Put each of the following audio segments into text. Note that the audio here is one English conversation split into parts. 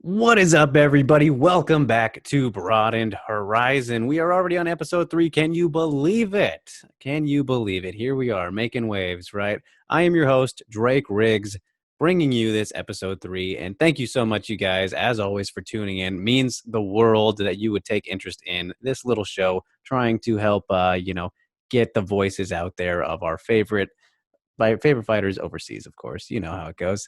What is up, everybody? Welcome back to Broadened Horizon. We are already on episode 3. Can you believe it? Can you believe it? Here we are, making waves, right? I am your host, Drake Riggs, bringing you this episode 3. And thank you so much, you guys, as always, for tuning in. It means the world that you would take interest in this little show, trying to help, get the voices out there of our favorite fighters overseas, of course. You know how it goes.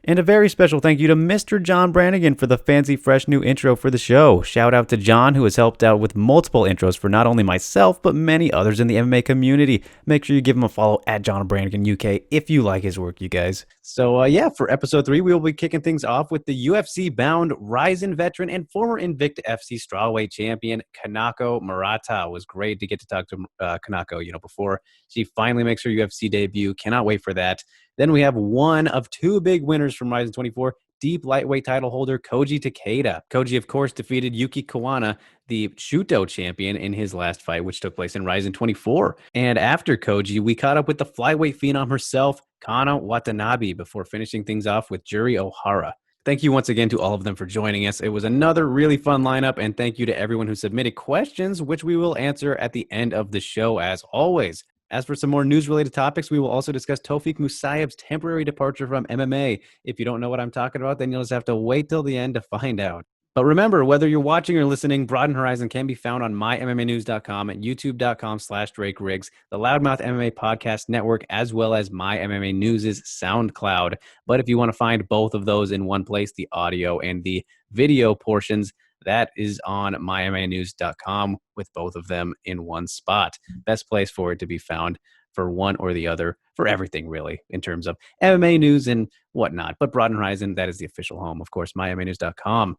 And a very special thank you to Mr. John Brannigan for the fancy, fresh new intro for the show. Shout out to John, who has helped out with multiple intros for not only myself, but many others in the MMA community. Make sure you give him a follow at John Brannigan UK if you like his work, you guys. So, for episode 3, we will be kicking things off with the UFC-bound RIZIN veteran and former Invicta FC strawweight champion, Kanako Murata. It was great to get to talk to Kanako, before she finally makes her UFC debut. Cannot wait for that. Then we have one of two big winners from RIZIN 24, deep lightweight title holder Koji Takeda. Koji, of course, defeated Yuki Kawana, the Shuto champion, in his last fight, which took place in RIZIN 24. And after Koji, we caught up with the flyweight phenom herself, Kana Watanabe, before finishing things off with Juri Ohara. Thank you once again to all of them for joining us. It was another really fun lineup, and thank you to everyone who submitted questions, which we will answer at the end of the show, as always. As for some more news-related topics, we will also discuss Tofiq Musayev's temporary departure from MMA. If you don't know what I'm talking about, then you'll just have to wait till the end to find out. But remember, whether you're watching or listening, Broadened Horizon can be found on mymmanews.com and youtube.com/Drake Riggs, the Loudmouth MMA Podcast Network, as well as My MMA News' SoundCloud. But if you want to find both of those in one place, the audio and the video portions, that is on mymmanews.com with both of them in one spot. Best place for it to be found for one or the other, for everything really, in terms of MMA news and whatnot. But Broadened Horizon, that is the official home, of course, mymmanews.com.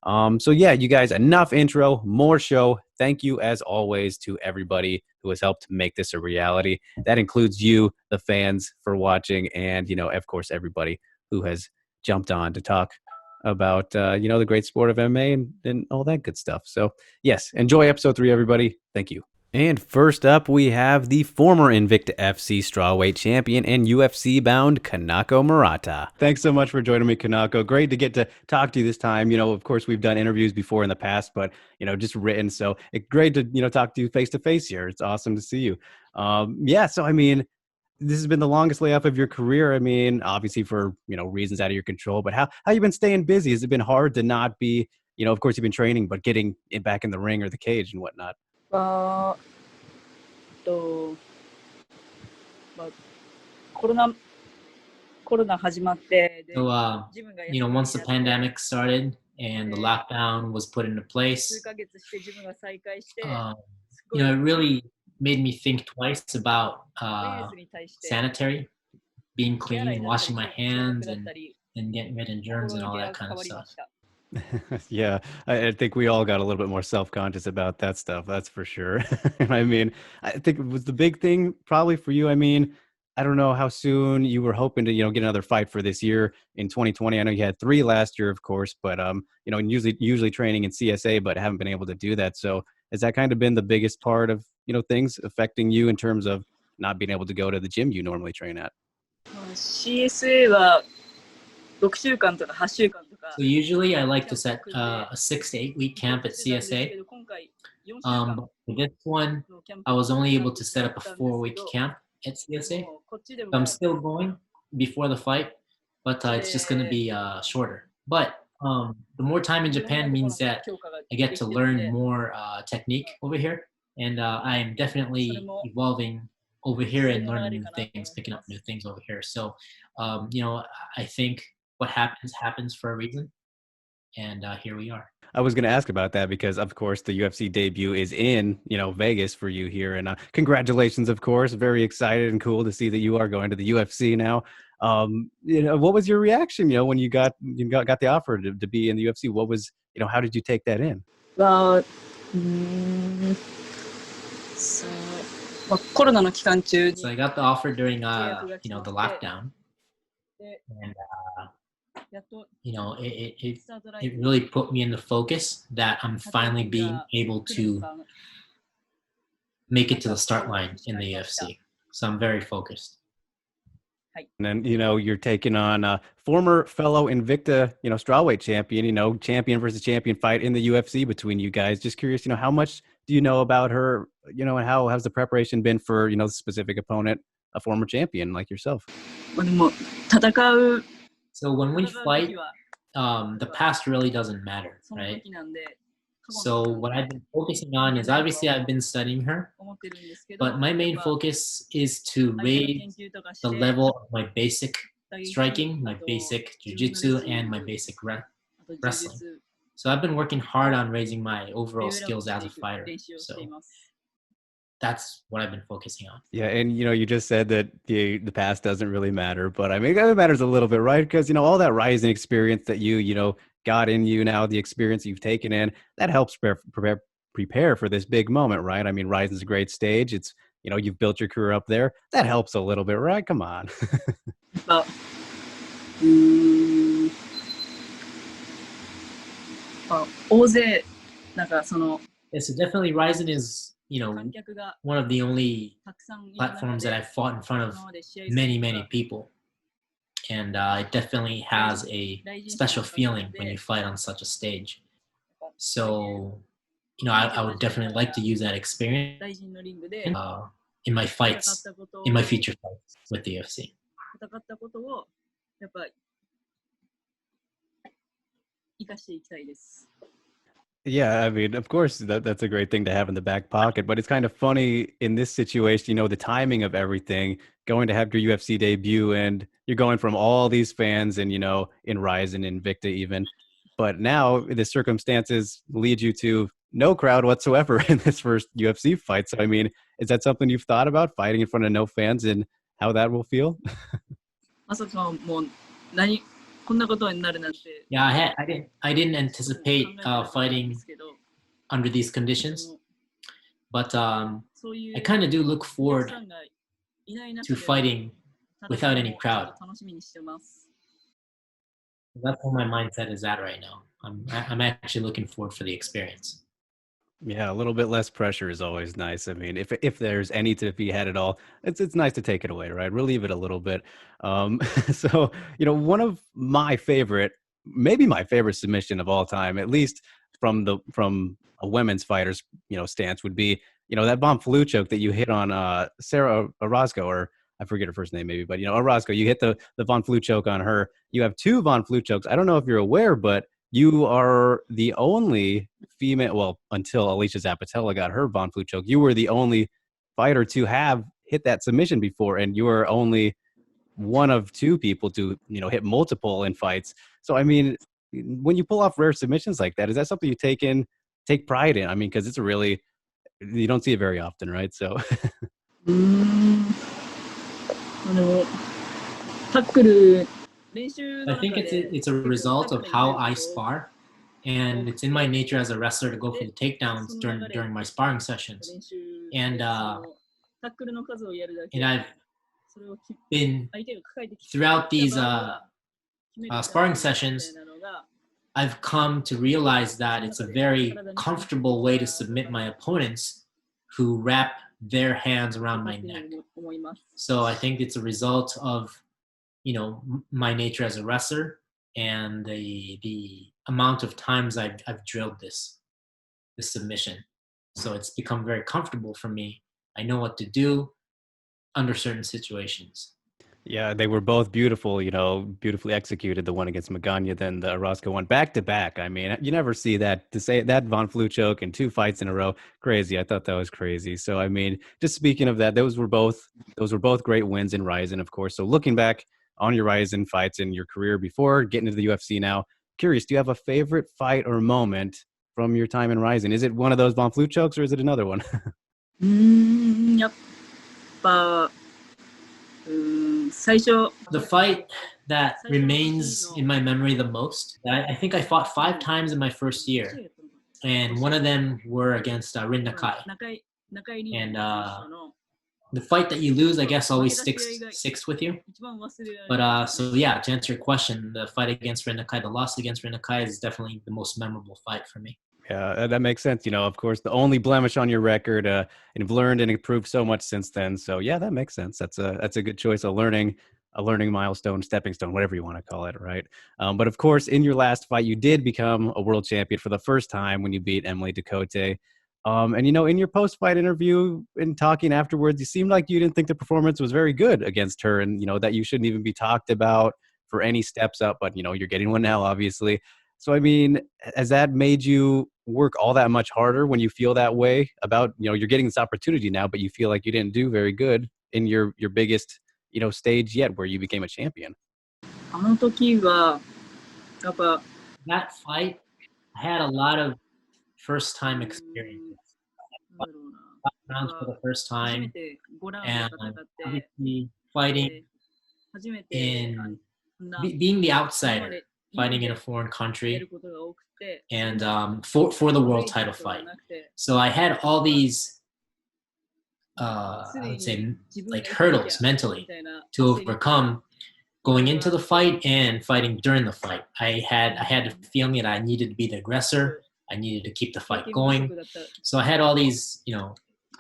You guys, enough intro, more show. Thank you, as always, to everybody who has helped make this a reality. That includes you, the fans, for watching, and, of course, everybody who has jumped on to talk about, the great sport of MMA and all that good stuff. So, yes, enjoy episode 3, everybody. Thank you. And first up, we have the former Invicta FC strawweight champion and UFC-bound Kanako Murata. Thanks so much for joining me, Kanako. Great to get to talk to you this time. Of course, we've done interviews before in the past, but, just written. So it's great to, talk to you face-to-face here. It's awesome to see you. This has been the longest layoff of your career. I mean, obviously for, reasons out of your control, but how you been staying busy? Has it been hard to not be, of course you've been training, but getting it back in the ring or the cage and whatnot? と、コロナ始まって、で、once the pandemic started and the lockdown was put into place, 数ヶ月してジムが再開して、it really made me think twice about ウイルスに対して sanitary, being 手洗い clean, だったり washing my 消 hands 毒だったり、 and getting rid of germs 心 and の all 出会 that いが kind 変 of わりま stuff. した。Yeah, I think we all got a little bit more self-conscious about that stuff. That's for sure. I mean, I think it was the big thing probably for you. I mean, I don't know how soon you were hoping to, get another fight for this year in 2020. I know you had 3 last year, of course, but usually training in CSA, but haven't been able to do that. So has that kind of been the biggest part of, things affecting you in terms of not being able to go to the gym you normally train at? CSA は6週間とか8週間とか。 So usually I like to set a 6 to 8 week camp at CSA. 今回4週間 But for this one, のキャンプ I was only able to set up a 4-week camp at CSA. こっちでも I'm still going before the fight, but it's just going to be shorter. But the more time in Japan means that I get to learn more technique over here, and I am definitely evolving over here and learning new things, picking up new things over here. So, I think what happens for a reason, and here we are. I was going to ask about that because, of course, the UFC debut is in, Vegas for you here. And congratulations, of course. Very excited and cool to see that you are going to the UFC now. What was your reaction, when you got the offer to be in the UFC? What was, how did you take that in? Well, コロナの期間中に So I got the offer during, the lockdown. And, it really put me in the focus that I'm finally being able to make it to the start line in the UFC. So I'm very focused. And then, you're taking on former fellow Invicta, strawweight champion, champion versus champion fight in the UFC between you guys. Just curious, how much do you know about her, and how has the preparation been for, the specific opponent, a former champion like yourself? So when we fight, the past really doesn't matter, right? So what I've been focusing on is obviously I've been studying her, but my main focus is to raise the level of my basic striking, my basic jiu-jitsu, and my basic wrestling. So I've been working hard on raising my overall skills as a fighter. So that's what I've been focusing on. Yeah, and you just said that the past doesn't really matter, but I mean it matters a little bit, right? Because all that rising experience that you got in you now, the experience you've taken in, that helps prepare for this big moment, right? I mean, Rizin's a great stage. It's you've built your career up there. That helps a little bit, right? Come on. Yeah, so definitely Rizin is one of the only platforms that I've fought in front of many people. And it definitely has a special feeling when you fight on such a stage. So, I would definitely like to use that experience in my fights, in my future fights with the UFC. Yeah, I mean, of course, that's a great thing to have in the back pocket, but it's kind of funny in this situation, the timing of everything, going to have your UFC debut, and you're going from all these fans and, in Rizin, Invicta even, but now the circumstances lead you to no crowd whatsoever in this first UFC fight. So, I mean, is that something you've thought about, fighting in front of no fans, and how that will feel? Yeah, I didn't anticipate fighting under these conditions, but I kind of do look forward to fighting without any crowd. That's where my mindset is at right now. I'm actually looking forward for the experience. Yeah, a little bit less pressure is always nice. I mean, if there's any to be had at all, it's nice to take it away, right? Relieve it a little bit. So one of my favorite, maybe my favorite submission of all time, at least from a women's fighter's stance, would be that Von Flue choke that you hit on Sarah Orozco, or I forget her first name maybe, but Orozco. You hit the Von Flue choke on her. You have two Von Flue chokes. I don't know if you're aware, but you are the only female, well, until Alicia Zapatella got her Von Flue choke, you were the only fighter to have hit that submission before, and you were only one of two people to, hit multiple in fights. So, I mean, when you pull off rare submissions like that, is that something you take pride in? I mean, because it's you don't see it very often, right? So. I think it's a result of how I spar, and it's in my nature as a wrestler to go for the takedowns during my sparring sessions. And I've been throughout these sparring sessions, I've come to realize that it's a very comfortable way to submit my opponents who wrap their hands around my neck. So I think it's a result of my nature as a wrestler and the amount of times I've drilled this submission. So it's become very comfortable for me. I know what to do under certain situations. Yeah, they were both beautiful, beautifully executed. The one against Magana, then the Orozco one back to back. I mean, you never see that, to say that Von Flue choke in 2 fights in a row. Crazy. I thought that was crazy. So, I mean, just speaking of that, those were both great wins in Rizin, of course. So looking back on your Rizin fights in your career before getting into the UFC now, curious, do you have a favorite fight or moment from your time in Rizin? Is it one of those Von Flue chokes, or is it another one? Yep. The fight that remains in my memory the most, I think I fought 5 times in my first year, and one of them were against Rin Nakai. And the fight that you lose, I guess, always sticks with you. But so yeah, to answer your question, the fight against Rin Nakai, the loss against Rin Nakai, is definitely the most memorable fight for me. Yeah, that makes sense. Of course, the only blemish on your record, and you've learned and improved so much since then. So yeah, that makes sense. That's a good choice of learning a learning milestone, stepping stone, whatever you want to call it, right? But of course, in your last fight, you did become a world champion for the first time when you beat Emily Ducote. And, in your post-fight interview and talking afterwards, you seemed like you didn't think the performance was very good against her and, that you shouldn't even be talked about for any steps up. But, you're getting one now, obviously. So, I mean, has that made you work all that much harder when you feel that way about, you're getting this opportunity now, but you feel like you didn't do very good in your biggest, stage yet where you became a champion? あの時は、やっぱ、 That fight, I had a lot of first time experiences. Rounds for the first 初め time て5ラウン and ド戦って、 obviously fighting で初めて in そんな being the 今ま outsider, で fighting in a 日 foreign 本でや country ることが多くて、 and for the プレ world イしたこ title とが fight. なくて、 So I had all these, す I で would に say, 自分 like が行かな hurdles きゃみ mentally たいな to 焦りと overcome going into the fight and fighting during the fight. I had the feeling that I needed to be the aggressor. I needed to keep the 経 fight 験不足 going. だった。 So I had all these,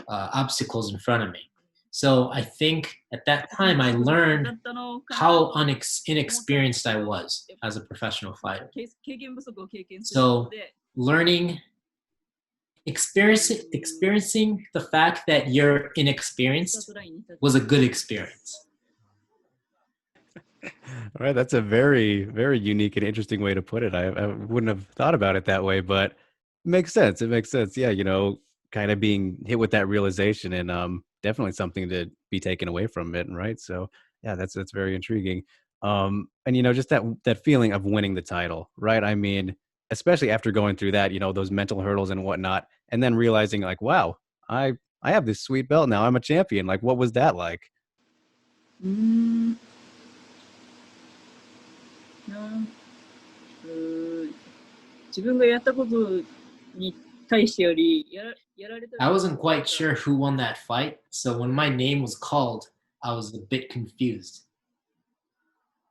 obstacles in front of me. So I think at that time I だ learned ったのかな how と inexperienced I was as a professional fighter. 経験不足を経験するの So で、 learning, experiencing the fact that you're スター inexperienced トラインに立つ was a good experience. All right, that's a very, very unique and interesting way to put it. I wouldn't have thought about it that way, but it makes sense. It makes sense. Yeah, kind of being hit with that realization and definitely something to be taken away from it, right? So yeah, that's very intriguing. And just that feeling of winning the title, right? I mean, especially after going through that, those mental hurdles and whatnot, and then realizing like, wow, I have this sweet belt now. I'm a champion. Like, what was that like? うーん。なん自分がやったことに対してよりやられた I wasn't quite sure who won that fight, so when my name was called, I was a bit confused.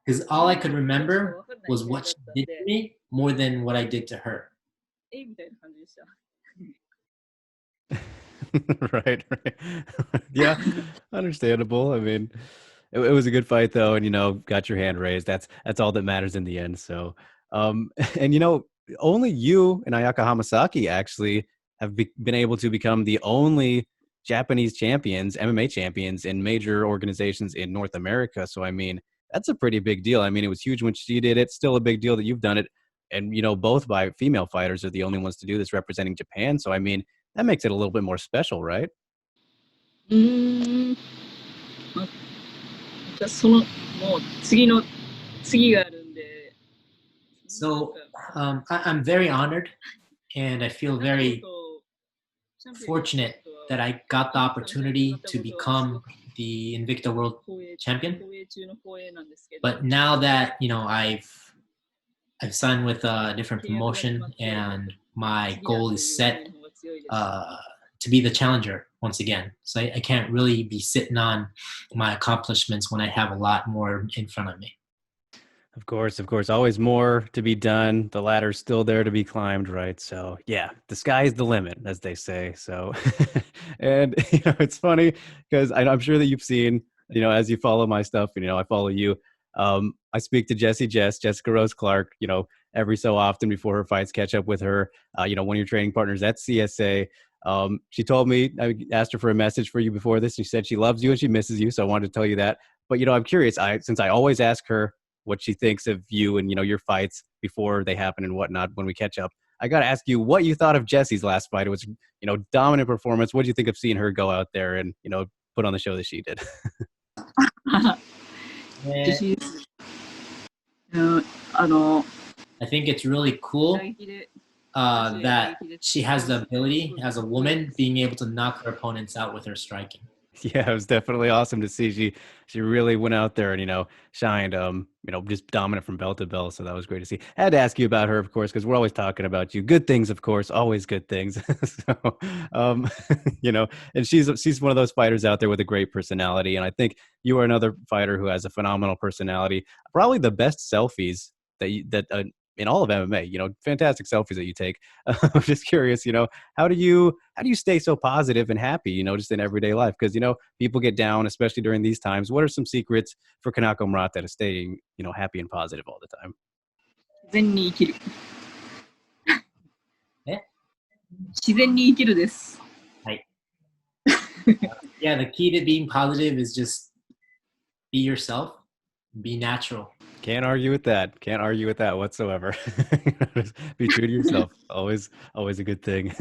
Because all I could remember was what she did to me more than what I did to her. みたいな感じでした。 right. Yeah, understandable. I mean, it was a good fight though, and got your hand raised. That's all that matters in the end. So, and only you and Ayaka Hamasaki actually have been able to become the only Japanese champions, MMA champions in major organizations in North America. So, I mean, that's a pretty big deal. I mean, it was huge when she did it. Still a big deal that you've done it. And, both by female fighters are the only ones to do this representing Japan. So, I mean, that makes it a little bit more special, right? そのもう次があるんで。 So I'm very honored and I feel very fortunate that I got the opportunity to become the Invicta World Champion. But now that I've signed with a different promotion and my goal is set to be the challenger once again. So I can't really be sitting on my accomplishments when I have a lot more in front of me. Of course. Always more to be done. The ladder's still there to be climbed, right? So yeah, the sky's the limit, as they say. So, and it's funny because I'm sure that you've seen, as you follow my stuff, I follow you. I speak to Jessica Rose Clark, every so often before her fights, catch up with her. One of your training partners at CSA. She told me, I asked her for a message for you before this. She said she loves you and she misses you. So I wanted to tell you that. But, I'm curious, since I always ask her what she thinks of you and, your fights before they happen and whatnot when we catch up, I got to ask you what you thought of Jessie's last fight. It was, dominant performance. What do you think of seeing her go out there and, put on the show that she did? I think it's really cool that she has the ability as a woman being able to knock her opponents out with her striking. Yeah, it was definitely awesome to see. She really went out there and shined, just dominant from belt to belt. So that was great to see. I had to ask you about her, of course, because we're always talking about you. Good things, of course, always good things. So, and she's one of those fighters out there with a great personality. And I think you are another fighter who has a phenomenal personality. Probably the best selfies that in all of MMA. Fantastic selfies that you take. I'm just curious, how do you stay so positive and happy, just in everyday life? Because people get down, especially during these times. What are some secrets for Kanako Murata to staying, happy and positive all the time? 自然に生きる。え？自然に生きるです。Yeah, the key to being positive is just be yourself, be natural. Can't argue with that. Can't argue with that whatsoever. Be true to yourself. Always a good thing.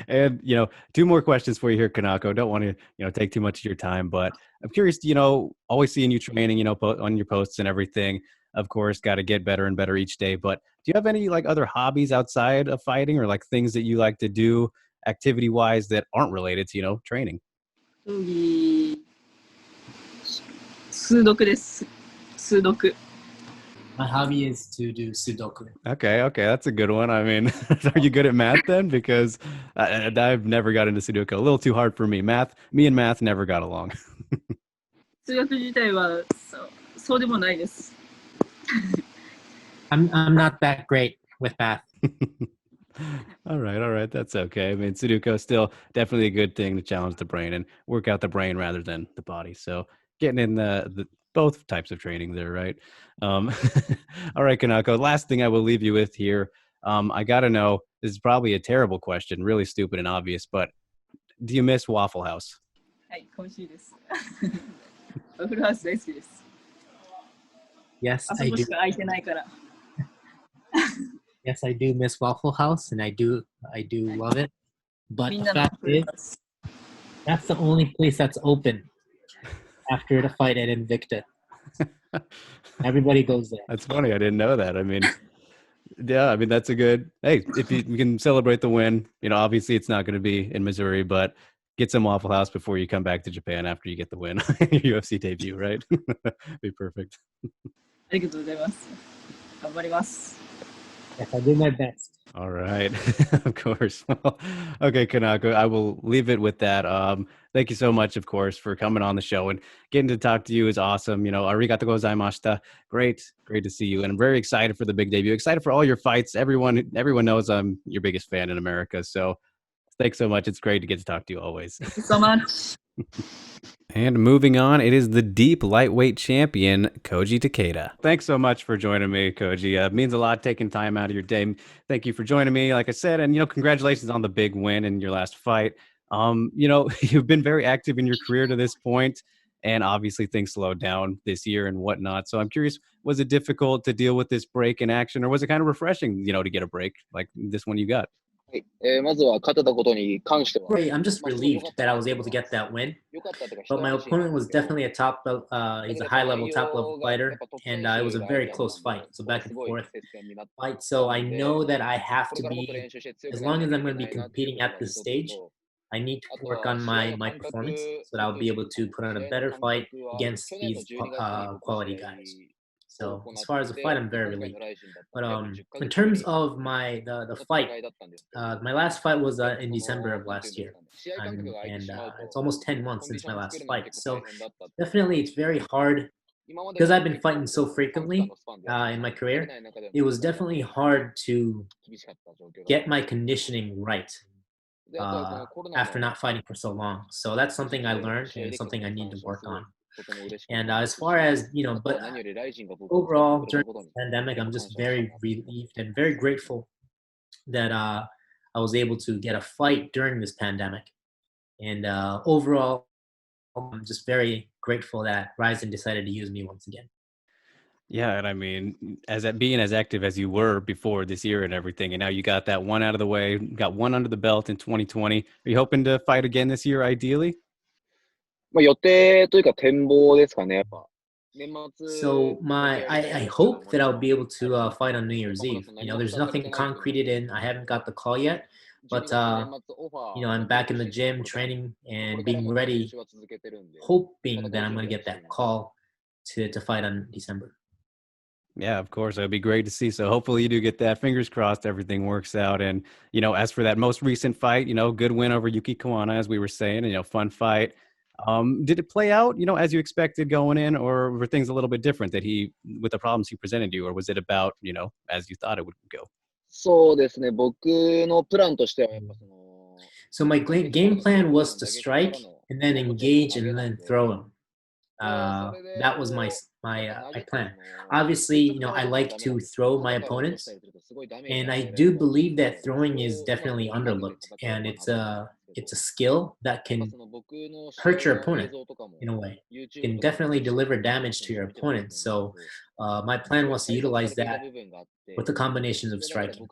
And, two more questions for you here, Kanako. Don't want to, take too much of your time, but I'm curious, always seeing you training, on your posts and everything. Of course, got to get better and better each day. But do you have any other hobbies outside of fighting, or things that you like to do activity wise that aren't related to, training? 数読です。数読。My hobby is to do Sudoku. Okay, that's a good one. I mean, are you good at math then? Because I've never got into Sudoku. A little too hard for me. Me and math never got along. 数学自体はそうでもないです。I'm not that great with math. All right. That's okay. I mean, Sudoku is still definitely a good thing to challenge the brain and work out the brain rather than the body. So getting in the both types of training there, right? All right, Kanako. Last thing I will leave you with here. I got to know, this is probably a terrible question, really stupid and obvious, but do you miss Waffle House? はい、欲しいです。ワッフルハウス大好きです。Yes, あそ I こ do. しか空いてないから。Yes, I do miss Waffle House, and I do love it. But みん the なのワッ fact フル is, ハウス。 that's the only place that's open after the fight at Invicta. Everybody goes there. That's funny. I didn't know that. I mean, yeah, that's a good, hey, if we can celebrate the win, obviously it's not going to be in Missouri, but get some Waffle House before you come back to Japan after you get the win. Your UFC debut, right? Be perfect. ありがとうございます。頑張ります。 Yes, I do my best. All right. Of course. Well, okay, Kanako, I will leave it with that. Thank you so much, of course, for coming on the show, and getting to talk to you is awesome. Arigato gozaimashita. Great to see you. And I'm very excited for the big debut. Excited for all your fights. Everyone knows I'm your biggest fan in America. So thanks so much. It's great to get to talk to you always. Thank you so much. And moving on, it is the deep lightweight champion, Koji Takeda. Thanks so much for joining me, Koji. It means a lot taking time out of your day. Thank you for joining me, like I said, and congratulations on the big win in your last fight. You've been very active in your career to this point, and obviously things slowed down this year and whatnot. So I'm curious, was it difficult to deal with this break in action, or was it kind of refreshing, to get a break like this one you got? まずは勝てたことに関しては、 I'm just relieved that I was able to get that win. But my opponent was definitely he's a high-level, top-level fighter, and it was a very close fight. So back and forth fight. So I know that I have to be, as long as I'm going to be competing at this stage, I need to work on my performance so that I'll be able to put on a better fight against these quality guys. So as far as the fight, I'm very relieved. But in terms of the fight, my last fight was in December of last year, and it's almost 10 months since my last fight. So definitely, it's very hard because I've been fighting so frequently in my career. It was definitely hard to get my conditioning right after not fighting for so long. So that's something I learned and something I need to work on. And as far as, but overall during this pandemic, I'm just very relieved and very grateful that I was able to get a fight during this pandemic. And overall, I'm just very grateful that RIZIN decided to use me once again. Yeah, and being as active as you were before this year and everything, and now you got that one out of the way, got one under the belt in 2020. Are you hoping to fight again this year, ideally? 予定というか展望ですかね、やっぱ。 So I hope that I'll be able to fight on New Year's Eve. There's nothing concreted in. I haven't got the call yet, but I'm back in the gym training and being ready, hoping that I'm going to get that call to fight on December. Yeah, of course. It would be great to see. So hopefully you do get that. Fingers crossed everything works out. And, as for that most recent fight, good win over Yuki Kawana, as we were saying, fun fight. Did it play out, as you expected going in, or were things a little bit different with the problems he presented you, or was it about, as you thought it would go? そうですね、僕のプランとしては、やっぱSo my game plan was to strike and then engage and then throw him. That was my plan. Obviously, I like to throw my opponents, and I do believe that throwing is definitely underlooked, and it's a skill that can hurt your opponent in a way. You can definitely deliver damage to your opponent. So my plan was to utilize that with the combinations of striking.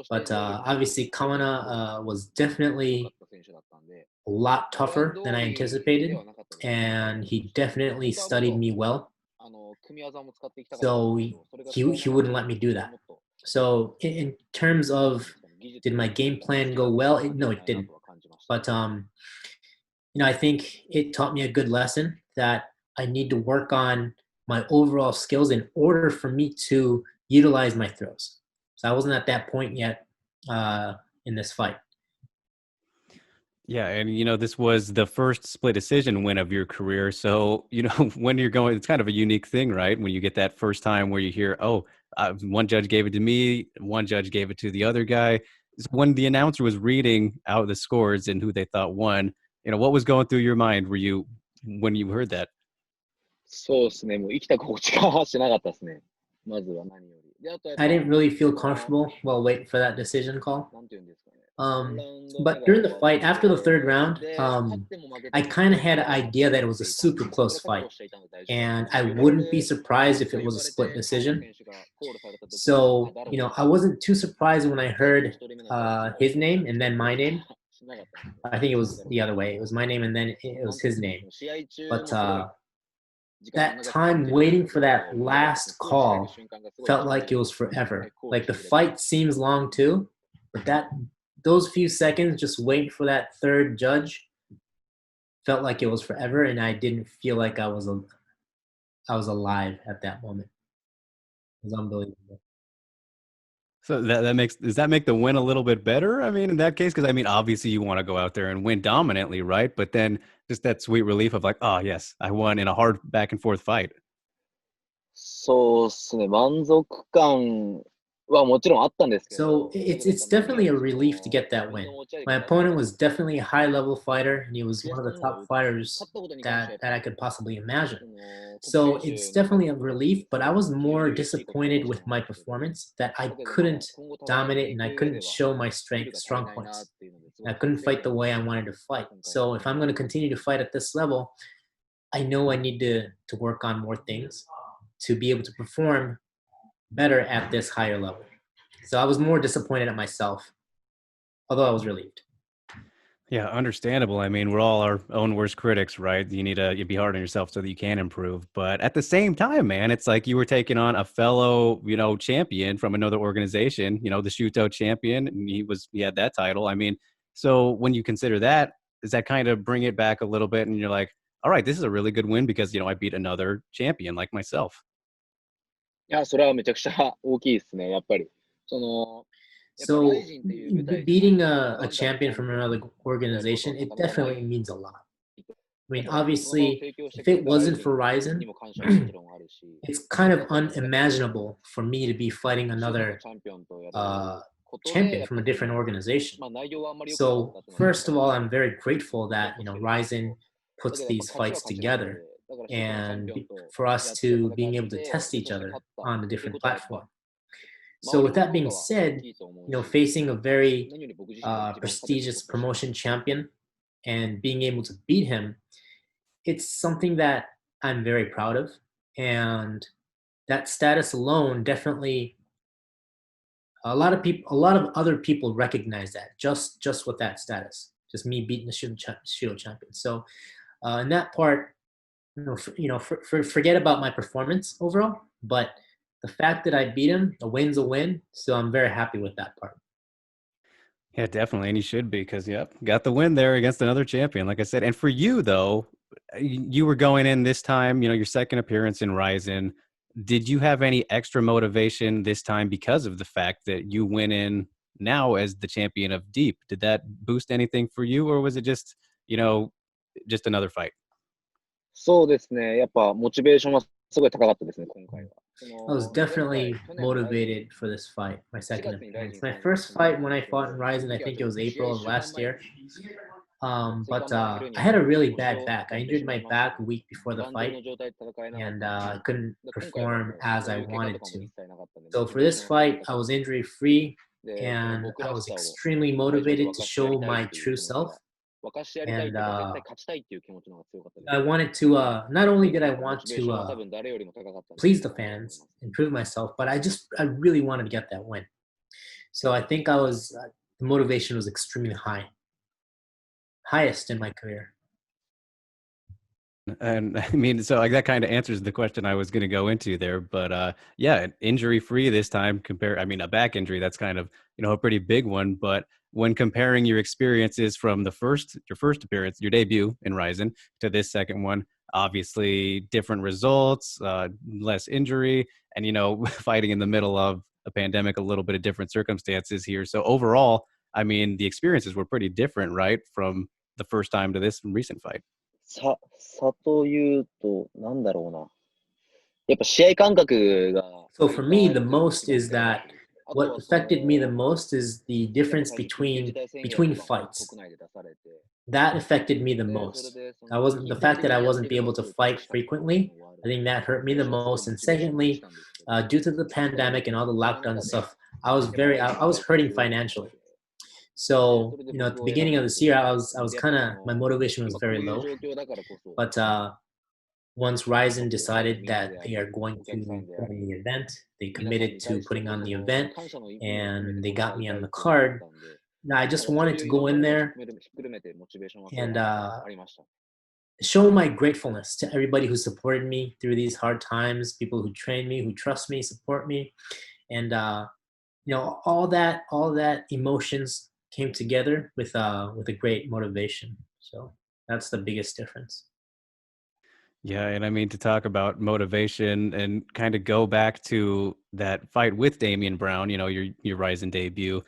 But obviously, Kamana was definitely a lot tougher than I anticipated, and he definitely studied me well. So he wouldn't let me do that. So in terms of, did my game plan go well? No, it didn't. But I think it taught me a good lesson that I need to work on my overall skills in order for me to utilize my throws. So I wasn't at that point yet in this fight. Yeah, and this was the first split decision win of your career. So, when you're going, it's kind of a unique thing, right? When you get that first time where you hear, oh, one judge gave it to me, one judge gave it to the other guy. When the announcer was reading out the scores and who they thought won, what was going through your mind when you heard that? そうですね、もう生きた心地がしなかったですね。まずは何より。で、あとやっぱ I didn't really feel comfortable while waiting for that decision call. なんて言うんですかね。 But during the fight, after the third round, I kind of had an idea that it was a super close fight, and I wouldn't be surprised if it was a split decision. So, I wasn't too surprised when I heard his name and then my name. I think it was the other way. It was my name and then it was his name. But that time waiting for that last call felt like it was forever. Like the fight seems long too, but those few seconds just waiting for that third judge felt like it was forever, and I didn't feel like I was alive at that moment. It was unbelievable. So does that make the win a little bit better? I mean, in that case, because obviously you want to go out there and win dominantly, right? But then just that sweet relief of like, oh yes, I won in a hard back and forth fight. そうですね、満足感はもちろんあったんですけど。 So it's definitely a relief to get that win. My opponent was definitely a high-level fighter, and he was one of the top fighters that I could possibly imagine. So it's definitely a relief, but I was more disappointed with my performance, that I couldn't dominate and I couldn't show my strong points. I couldn't fight the way I wanted to fight. So if I'm going to continue to fight at this level, I know I need to work on more things to be able to perform better at this higher level. So I was more disappointed at myself, although I was relieved. Yeah, understandable. I mean, we're all our own worst critics, right? You need to be hard on yourself so that you can improve. But at the same time, man, it's like you were taking on a fellow, champion from another organization, the Shuto champion, and he had that title. I mean, so when you consider that, does that kind of bring it back a little bit and you're like, all right, this is a really good win because, I beat another champion like myself. いや、それはめちゃくちゃ大きいですね、やっぱり。So beating a champion from another organization, it definitely means a lot. I mean, obviously, if it wasn't for RIZIN, it's kind of unimaginable for me to be fighting another champion from a different organization. So first of all, I'm very grateful that RIZIN puts these fights together, and for us to being able to test each other on a different platform. So with that being said, facing a very prestigious promotion champion and being able to beat him, it's something that I'm very proud of. And that status alone, definitely a lot of other people recognize that just with that status, just me beating the Shudo champion. So in that part, forget about my performance overall, but the fact that I beat him, a win's a win. So I'm very happy with that part. Yeah, definitely. And you should be because, yep, got the win there against another champion, like I said. And for you, though, you were going in this time, your second appearance in RIZIN. Did you have any extra motivation this time because of the fact that you went in now as the champion of Deep? Did that boost anything for you, or was it just, just another fight? そうですね。やっぱモチベーションはすごい高かったですね、今回は。I was definitely motivated for this fight, my second appearance. My first fight when I fought in Ryzen, I think it was April of last year. But I had a really bad back. I injured my back a week before the fight, and I couldn't perform as I wanted to. So for this fight, I was injury free, and I was extremely motivated to show my true self. And I wanted to, not only did I want to please the fans and prove myself, but I really wanted to get that win. So I think the motivation was extremely high, highest in my career. And I mean, so like that kind of answers the question I was going to go into there. But yeah, injury free this time. I mean, a back injury, that's kind of, a pretty big one. But when comparing your experiences from your first appearance, your debut in Ryzen to this second one, obviously different results, less injury, and, fighting in the middle of a pandemic, a little bit of different circumstances here. So overall, I mean, the experiences were pretty different, right? From the first time to this recent fight. 差というと、なんだろうな。やっぱ試合感覚が。So for me, the most is that what affected me the most is the difference between fights. That affected me the most. The fact that I wasn't able to fight frequently. I think that hurt me the most. And secondly, due to the pandemic and all the lockdown stuff, I was hurting financially. So, at the beginning of this year, I was kind of, my motivation was very low. But once Ryzen decided that they are going to put on the event, they committed to putting on the event, and they got me on the card. Now, I just wanted to go in there and show my gratefulness to everybody who supported me through these hard times, people who train me, who trust me, support me. And, all that emotions came together with a great motivation. So that's the biggest difference. Yeah, and I mean to talk about motivation and kind of go back to that fight with Damian Brown, your Ryzen debut.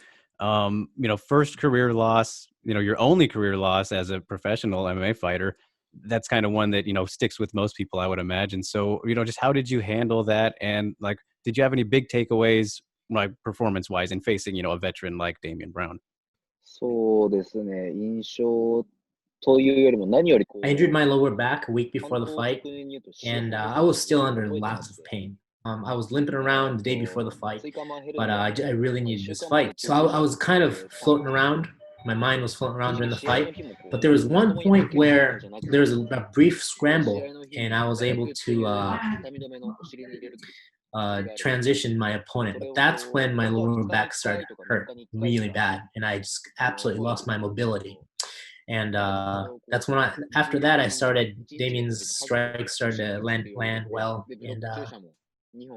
First career loss, your only career loss as a professional MMA fighter. That's kind of one that, sticks with most people, I would imagine. So, just how did you handle that? And like, did you have any big takeaways, like performance-wise, in facing, a veteran like Damian Brown? そうですね、印象というよりも何よりこう。I injured my lower back a week before the fight, and I was still under lots of pain. I was limping around the day before the fight, but I really needed this fight. So I was kind of floating around. My mind was floating around during the fight, but there was one point where there was a brief scramble, and I was able to transition my opponent. But that's when my lower back started to hurt really bad, and I just absolutely lost my mobility. And that's when after that, Damian's strikes started to land well, and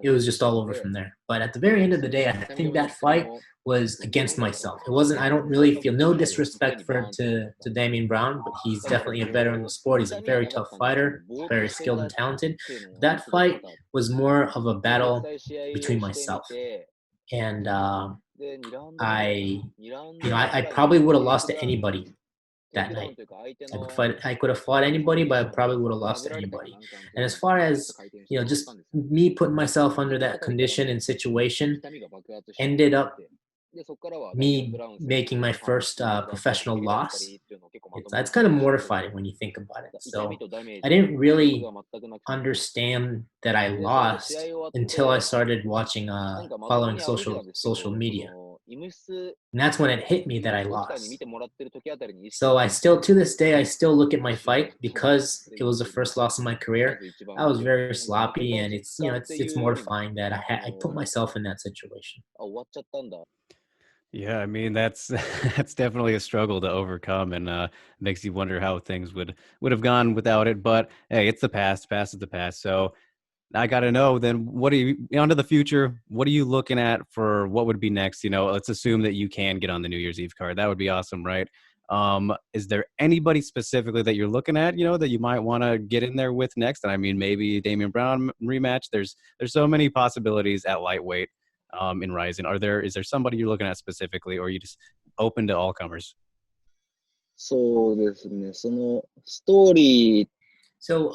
it was just all over from there. But at the very end of the day, I think that fight was against myself. I don't really feel, no disrespect to Damian Brown, but he's definitely a veteran in the sport. He's a very tough fighter, very skilled and talented. That fight was more of a battle between myself. And I probably would have lost to anybody that night. I could have fought anybody, but I probably would have lost to anybody. And as far as, just me putting myself under that condition and situation ended up me making my first professional loss. It's kind of mortifying when you think about it. So I didn't really understand that I lost until I started watching, following social media. And that's when it hit me that I lost. So to this day, I still look at my fight, because it was the first loss of my career. I was very sloppy, and it's mortifying that I put myself in that situation. Yeah, I mean that's that's definitely a struggle to overcome, and makes you wonder how things would have gone without it. But hey, it's the past. Past is the past. So I got to know then, onto the future? What are you looking at for what would be next? Let's assume that you can get on the New Year's Eve card. That would be awesome, right? Is there anybody specifically that you're looking at, that you might want to get in there with next? And I mean, maybe Damian Brown rematch. There's so many possibilities at lightweight. In Ryzen, is there somebody you're looking at specifically, or are you just open to all comers? そうですね、そのストーリー So,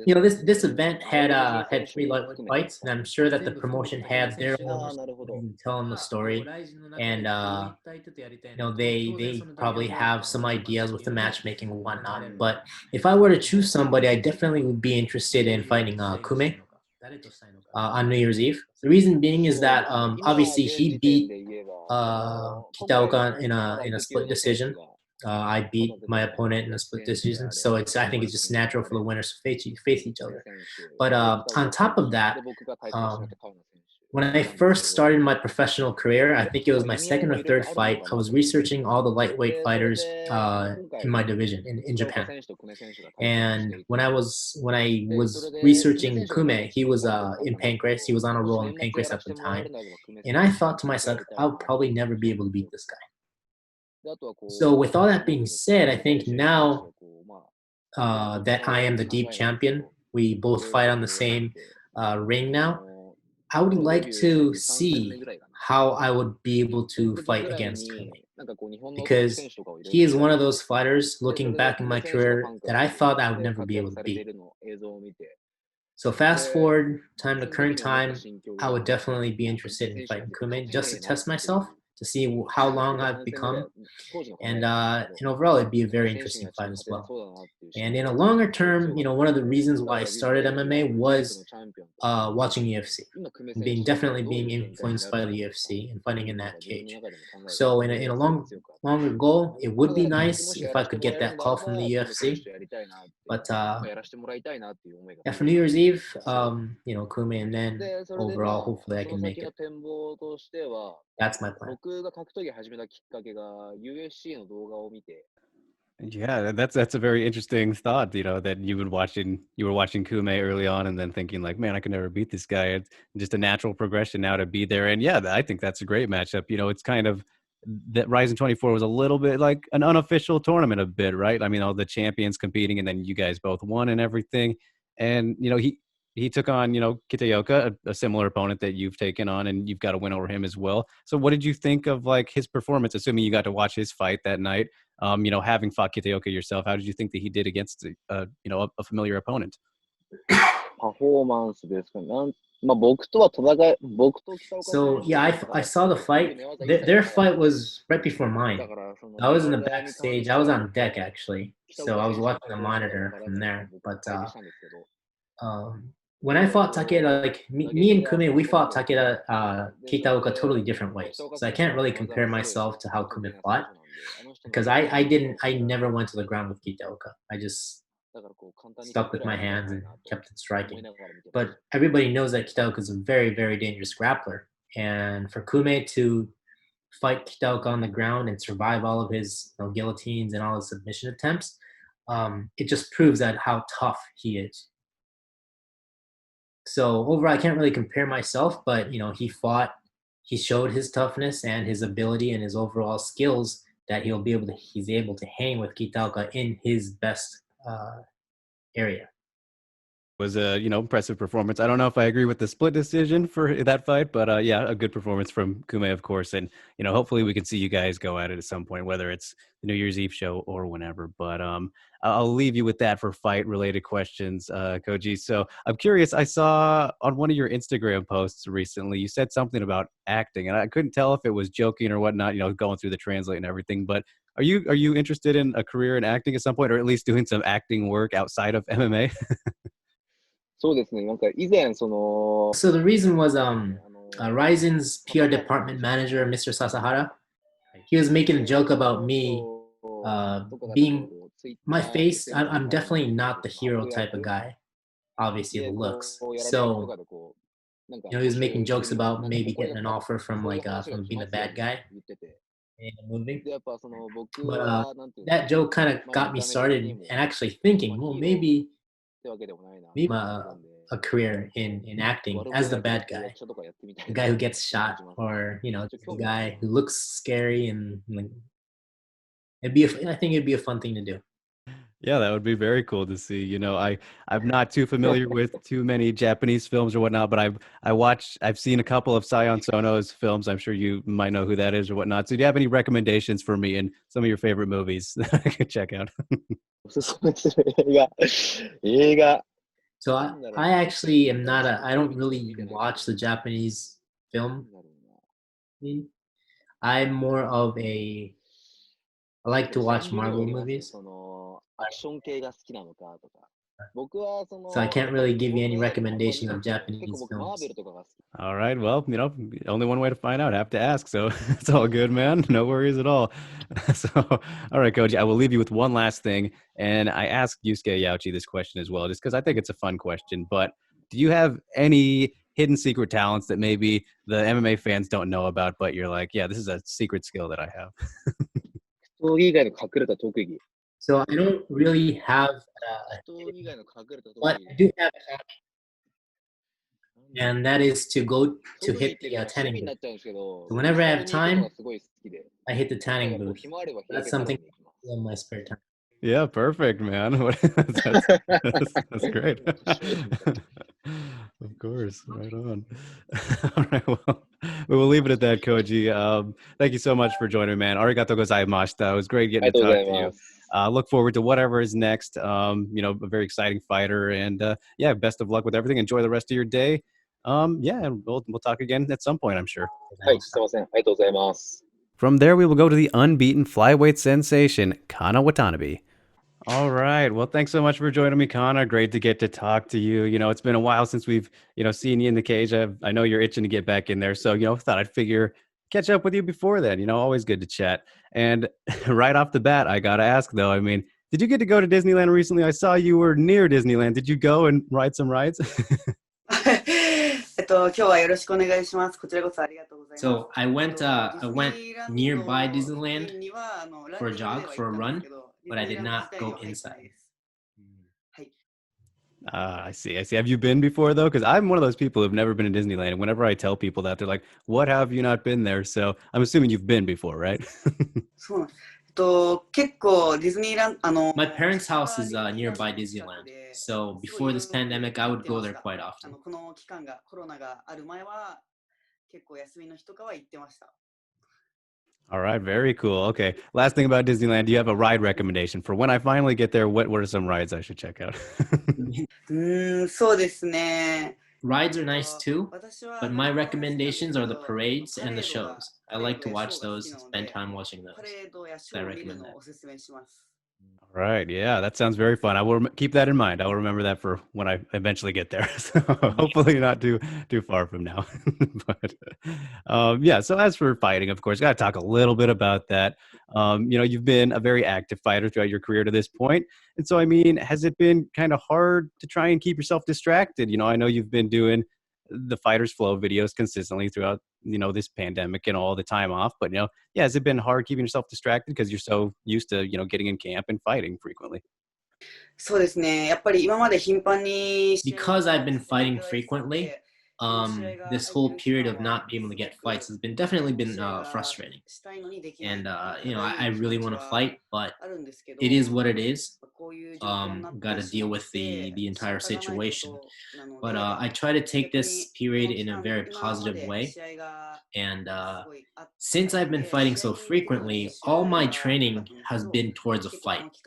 this event had 3 lightweight fights, and I'm sure that the promotion had their own telling the story, and they probably have some ideas with the matchmaking and whatnot. But if I were to choose somebody, I definitely would be interested in fighting Kume on New Year's Eve. The reason being is that obviously he beat Kitaoka in a split decision. I beat my opponent in a split decision, so I think it's just natural for the winners to face each other. But on top of that, when I first started my professional career, I think it was my second or third fight, I was researching all the lightweight fighters in my division in Japan. And when I was researching Kume, he was in Pancrase. He was on a roll in Pancrase at the time. And I thought to myself, I would probably never be able to beat this guy. So with all that being said, I think now that I am the deep champion, we both fight on the same ring now. I would like to see how I would be able to fight against Kume, because he is one of those fighters, looking back in my career, that I thought I would never be able to beat. So fast forward time to current time, I would definitely be interested in fighting Kume just to test myself, to see how long I've become. And overall, it'd be a very interesting fight as well. And in a longer term, one of the reasons why I started MMA was watching UFC, definitely being influenced by the UFC and fighting in that cage. So in a longer goal, it would be nice if I could get that call from the UFC. But yeah, for New Year's Eve, Kume, and then overall, hopefully I can make it. That's my plan. Yeah, that's a very interesting thought, that you were watching Kume early on and then thinking like, man, I could never beat this guy. It's just a natural progression now to be there. And yeah, I think that's a great matchup. It's kind of that Ryzen 24 was a little bit like an unofficial tournament a bit, right? I mean, all the champions competing and then you guys both won and everything. And, he took on, Kitaoka, a similar opponent that you've taken on, and you've got a win over him as well. So what did you think of like his performance, assuming you got to watch his fight that night? Having fought Kitaoka yourself, how did you think that he did against a familiar opponent? So yeah, I saw the fight. Their fight was right before mine. I was in the backstage. I was on deck actually, so I was watching the monitor from there. But when I fought Takeda, like me and Kume, we fought Takeda, Kitaoka totally different ways. So I can't really compare myself to how Kume fought, because I never went to the ground with Kitaoka. I just stuck with my hands and kept it striking. But everybody knows that Kitaoka is a very, very dangerous grappler. And for Kume to fight Kitaoka on the ground and survive all of his guillotines and all his submission attempts, it just proves that how tough he is. So overall, I can't really compare myself, but he showed his toughness and his ability and his overall skills that he's able to hang with Kitaoka in his best area. Was a impressive performance. I don't know if I agree with the split decision for that fight, but yeah, a good performance from Kume, of course. And hopefully we can see you guys go at it at some point, whether it's the New Year's Eve show or whenever. But I'll leave you with that for fight related questions, Koji. So I'm curious. I saw on one of your Instagram posts recently you said something about acting, and I couldn't tell if it was joking or whatnot. Going through the translate and everything. But are you interested in a career in acting at some point, or at least doing some acting work outside of MMA? So the reason was Ryzen's PR department manager, Mr. Sasahara, he was making a joke about me being my face. I'm definitely not the hero type of guy, obviously the looks. So he was making jokes about maybe getting an offer from from being a bad guy in a movie. But that joke kind of got me started and actually thinking, well, maybe a career in acting as the bad guy, the guy who gets shot, or the guy who looks scary, and I think it'd be a fun thing to do. Yeah, that would be very cool to see. I'm not too familiar with too many Japanese films or whatnot, but I've seen a couple of Sion Sono's films. I'm sure you might know who that is or whatnot. So do you have any recommendations for me in some of your favorite movies that I could check out? おすすめする映画。So I actually am not I don't really watch the Japanese film. I'm more of I like to watch Marvel movies. アクション系が好きなのかとか。僕はSo I can't really give you any recommendation of Japanese 結構僕マー films. ベルとかが好き。 All right. Well, only one way to find out. I have to ask. So it's all good, man. No worries at all. So, all right, Koji, I will leave you with one last thing. And I asked Yusuke Yauchi this question as well, just because I think it's a fun question. But do you have any hidden secret talents that maybe the MMA fans don't know about, but you're like, yeah, this is a secret skill that I have? 闘技以外の隠れた特技。 So I don't really have, 闘技以外の隠れた特 but 技 I。do have, and that is to go to 特技っ hit て the いうか趣味 tanning になっ booth. ちゃうんですけど、 So whenever I have 日本 time, がすごい好きで。 I hit the なん tanning かこう booth. 暇あれば日 That's 焼けサロン something に行きます。 in my spare time. Yeah, perfect, man. That's great. Of course. Right on. All right. Well, we will leave it at that, Koji. Thank you so much for joining me, man. Arigato gozaimashita. It was great あり getting が to とうござ talk い to ま you. す。 Look forward to whatever is next. A very exciting fighter. And yeah, best of luck with everything. Enjoy the rest of your day. Yeah, and we'll talk again at some point, I'm sure. はい、すいません。ありがとうございます。 From there, we will go to the unbeaten flyweight sensation, Kana Watanabe. All right. Well, thanks so much for joining me, Kana. Great to get to talk to you. It's been a while since we've, seen you in the cage. I know you're itching to get back in there. So, thought I'd figure catch up with you before then. Always good to chat. And right off the bat, I got to ask, though, I mean, did you get to go to Disneyland recently? I saw you were near Disneyland. Did you go and ride some rides? 今日はよろしくお願いします。こちらこそありがとうございます。 So I went nearby Disneyland for a jog, for a run, but I did not go inside. I see. Have you been before, though? Because I'm one of those people who've never been to Disneyland. And whenever I tell people that, they're like, what have you not been there? So I'm assuming you've been before, right? そうなんです。結構ディズニーランド My parents' house is nearby Disneyland. So before this pandemic, I would go there quite often. この期間がコロナがある前は結構休みの日とかは行ってました。 All right, very cool. Okay, last thing about Disneyland, do you have a ride recommendation for when I finally get there? What are some rides I should check out? そうですね。 Rides are nice too, but my recommendations are the parades and the shows. I like to watch those and spend time watching those. パレードやショーを見るのをおすすめします。 All right, yeah, that sounds very fun. I will keep that in mind. I will remember that for when I eventually get there. So hopefully not too far from now. But yeah, so as for fighting, of course, got to talk a little bit about that. You've been a very active fighter throughout your career to this point. And so, I mean, has it been kind of hard to try and keep yourself distracted? I know you've been doing the Fighters Flow videos consistently throughout, this pandemic and all the time off. But, yeah, has it been hard keeping yourself distracted because you're so used to, getting in camp and fighting frequently? そうですね。やっぱり今まで頻繁に Because I've been fighting frequently, this whole period of not being able to get fights has definitely been frustrating. And I really want to fight, but it is what it is. Got to deal with the entire situation. But I try to take this period in a very positive way. And since I've been fighting so frequently, all my training has been towards a fight.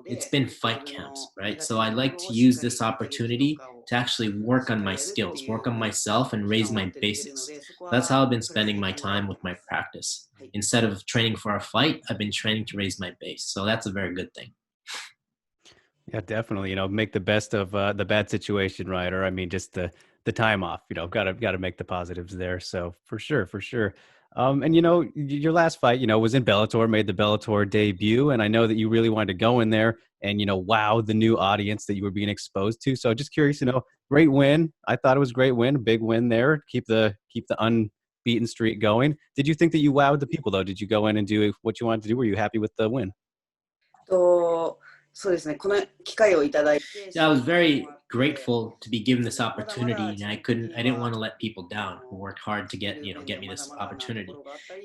It's been fight camps, right? So I like to use this opportunity to actually work on my skills, work on myself, and raise my basics. That's how I've been spending my time with my practice. Instead of training for a fight, I've been training to raise my base. So that's a very good thing. Yeah, definitely. Make the best of the bad situation, right? Or I mean, just the time off. Got to make the positives there. So for sure. And your last fight, was in Bellator, made the Bellator debut, and I know that you really wanted to go in there and wow the new audience that you were being exposed to. So just curious, great win. I thought it was a great win, a big win there. Keep the unbeaten streak going. Did you think that you wowed the people though? Did you go in and do what you wanted to do? Were you happy with the win? そうですね。この機会をいただいて I was very grateful to be given this opportunity, and I didn't want to let people down who worked hard to get me this opportunity.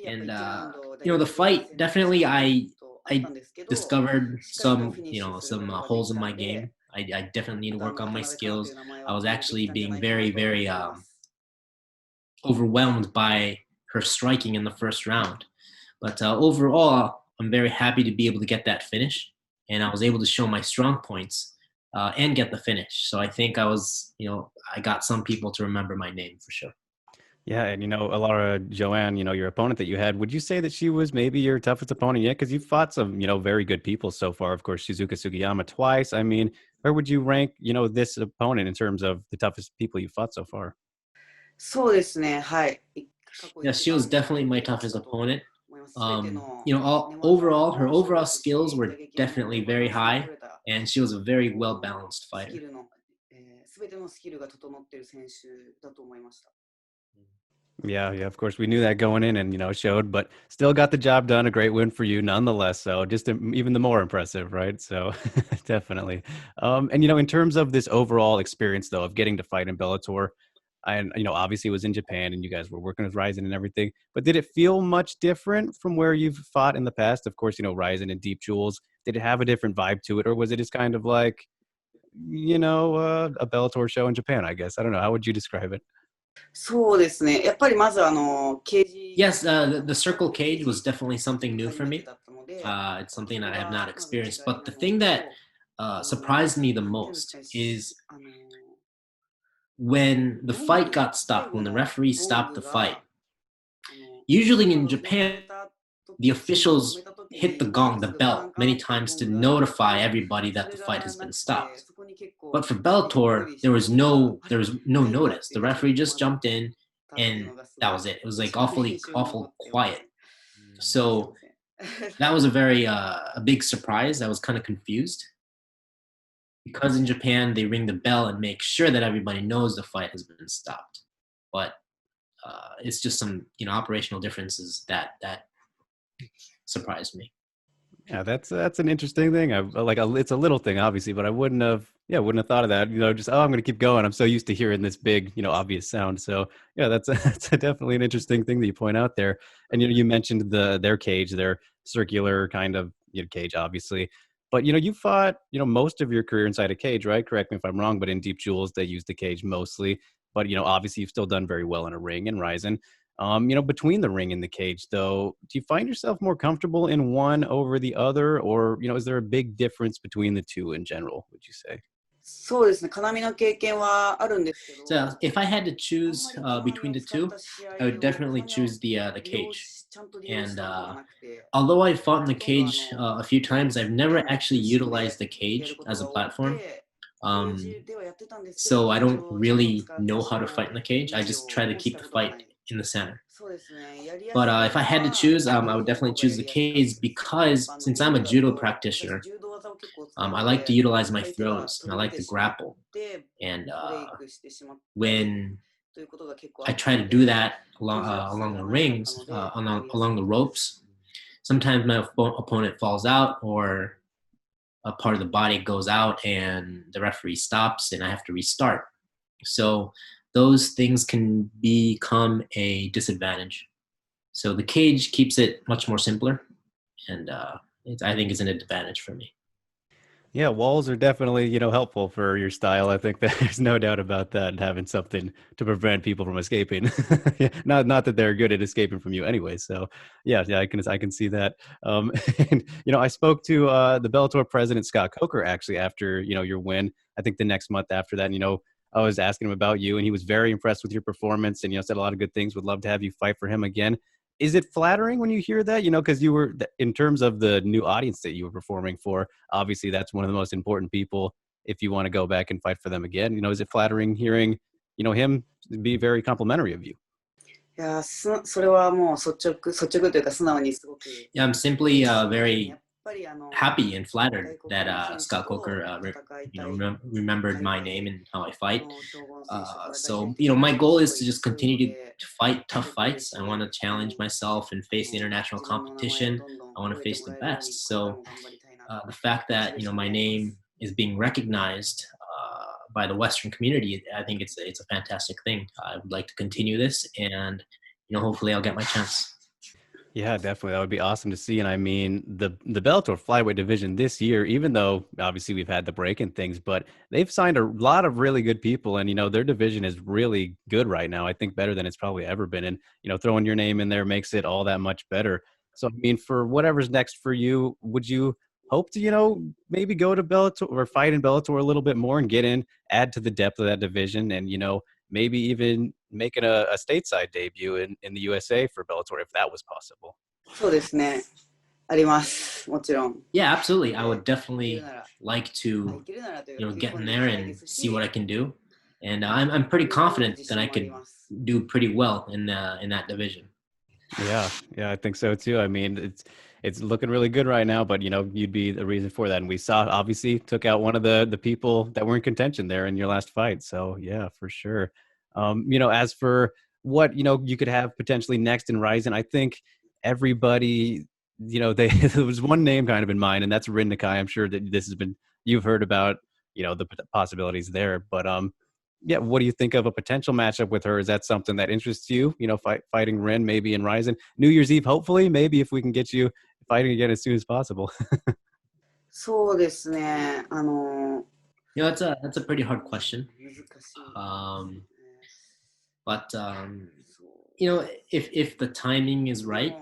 And the fight, definitely I I discovered some, some holes in my game. I definitely need to work on my skills. I was actually being very, very overwhelmed by her striking in the first round. But overall, I'm very happy to be able to get that finish. And I was able to show my strong points and get the finish. So I think I got some people to remember my name for sure. Yeah, and Alara Joanne, your opponent that you had, would you say that she was maybe your toughest opponent yet? Because you've fought some, very good people so far. Of course, Shizuka Sugiyama twice. I mean, where would you rank, this opponent in terms of the toughest people you've fought so far? そうですね、はい。 Yeah, she was definitely my toughest opponent. Overall, her overall skills were definitely very high, and she was a very well-balanced fighter. 全てのスキルが整っている選手だと思いました。 Yeah, of course, we knew that going in and, it showed, but still got the job done. A great win for you nonetheless. So just even the more impressive, right? So definitely. And, in terms of this overall experience, though, of getting to fight in Bellator, and, obviously it was in Japan and you guys were working with RIZIN and everything, but did it feel much different from where you've fought in the past? Of course, RIZIN and Deep Jewels, did it have a different vibe to it, or was it just kind of like, a Bellator show in Japan, I guess? I don't know. How would you describe it? そうですね。やっぱりまずケージ Yes, the circle cage was definitely something new for me. It's something that I have not experienced. But the thing that surprised me the most is when the fight got stopped, when the referee stopped the fight. Usually in Japan, the officials hit the gong, the bell, many times to notify everybody that the fight has been stopped. But for Bellator, there was no notice. The referee just jumped in, and that was it. It was like awful quiet. So that was a big surprise. I was kind of confused because in Japan they ring the bell and make sure that everybody knows the fight has been stopped. But it's just some operational differences that surprised me. Yeah, that's an interesting thing. It's a little thing, obviously, but I wouldn't have thought of that. Just I'm going to keep going. I'm so used to hearing this big, obvious sound. So yeah, that's definitely an interesting thing that you point out there. And you mentioned their cage, their circular kind of cage, obviously. But you fought most of your career inside a cage, right? Correct me if I'm wrong. But in Deep Jewels, they use the cage mostly. But obviously, you've still done very well in a ring in RIZIN. Between the ring and the cage, though, do you find yourself more comfortable in one over the other, or is there a big difference between the two in general, would you say? そうですね。金網の経験はあるんですけど。 So if I had to choose between the two, I would definitely choose the cage. And although I fought in the cage a few times, I've never actually utilized the cage as a platform. So I don't really know how to fight in the cage. I just try to keep the fight in the center. But if I had to choose, I would definitely choose the cage because since I'm a judo practitioner, I like to utilize my throws and I like to grapple. And when I try to do that along the rings, along the ropes, sometimes my opponent falls out or a part of the body goes out and the referee stops and I have to restart. So those things can become a disadvantage. So the cage keeps it much more simpler, and I think it's an advantage for me. Yeah, walls are definitely, helpful for your style. I think there's no doubt about that, and having something to prevent people from escaping. Yeah, not that they're good at escaping from you anyway. So, yeah, I can see that. And I spoke to the Bellator president Scott Coker actually after your win. I think the next month after that. I was asking him about you, and he was very impressed with your performance, and said a lot of good things. Would love to have you fight for him again. Is it flattering when you hear that? Because you were, in terms of the new audience that you were performing for, obviously that's one of the most important people if you want to go back and fight for them again. Is it flattering hearing, him be very complimentary of you? いや、それはもう率直というか素直にすごく。Yeah, I'm simply very happy and flattered that Scott Coker remembered my name and how I fight. So my goal is to just continue to fight tough fights. I want to challenge myself and face the international competition. I want to face the best. So the fact that my name is being recognized by the Western community, I think it's a fantastic thing. I would like to continue this, and hopefully I'll get my chance. Yeah, definitely. That would be awesome to see. And I mean, the Bellator flyweight division this year, even though obviously we've had the break and things, but they've signed a lot of really good people, and their division is really good right now. I think better than it's probably ever been. And throwing your name in there makes it all that much better. So I mean, for whatever's next for you, would you hope to maybe go to Bellator or fight in Bellator a little bit more and get in, add to the depth of that division, and maybe even making a stateside debut in the USA for Bellator if that was possible? そうですね。あります。もちろん。 Yeah, absolutely. I would definitely like to, get in there and see what I can do. And I'm pretty confident that I could do pretty well in that division. Yeah, I think so too. I mean, it's looking really good right now, but you'd be the reason for that. And we saw obviously took out one of the people that were in contention there in your last fight. So yeah, for sure. As for what you could have potentially next in Ryzen, I think everybody, they there was one name kind of in mind, and that's Rin Nakai. I'm sure that you've heard about the possibilities there, but yeah, what do you think of a potential matchup with her? Is that something that interests you? Fighting Ren maybe in Ryzen New Year's Eve, hopefully, maybe if we can get you fighting again as soon as possible. そうですね。That's a pretty hard question. 難しい。 But if the timing is right,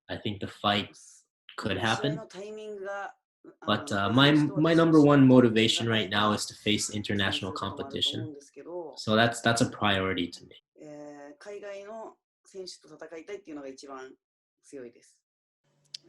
I think the fight could 試合 happen. のタイミングが But my number one motivation right now is to face international competition. So that's a priority to me. 海外の選手と戦いたいっていうのが一番強いです。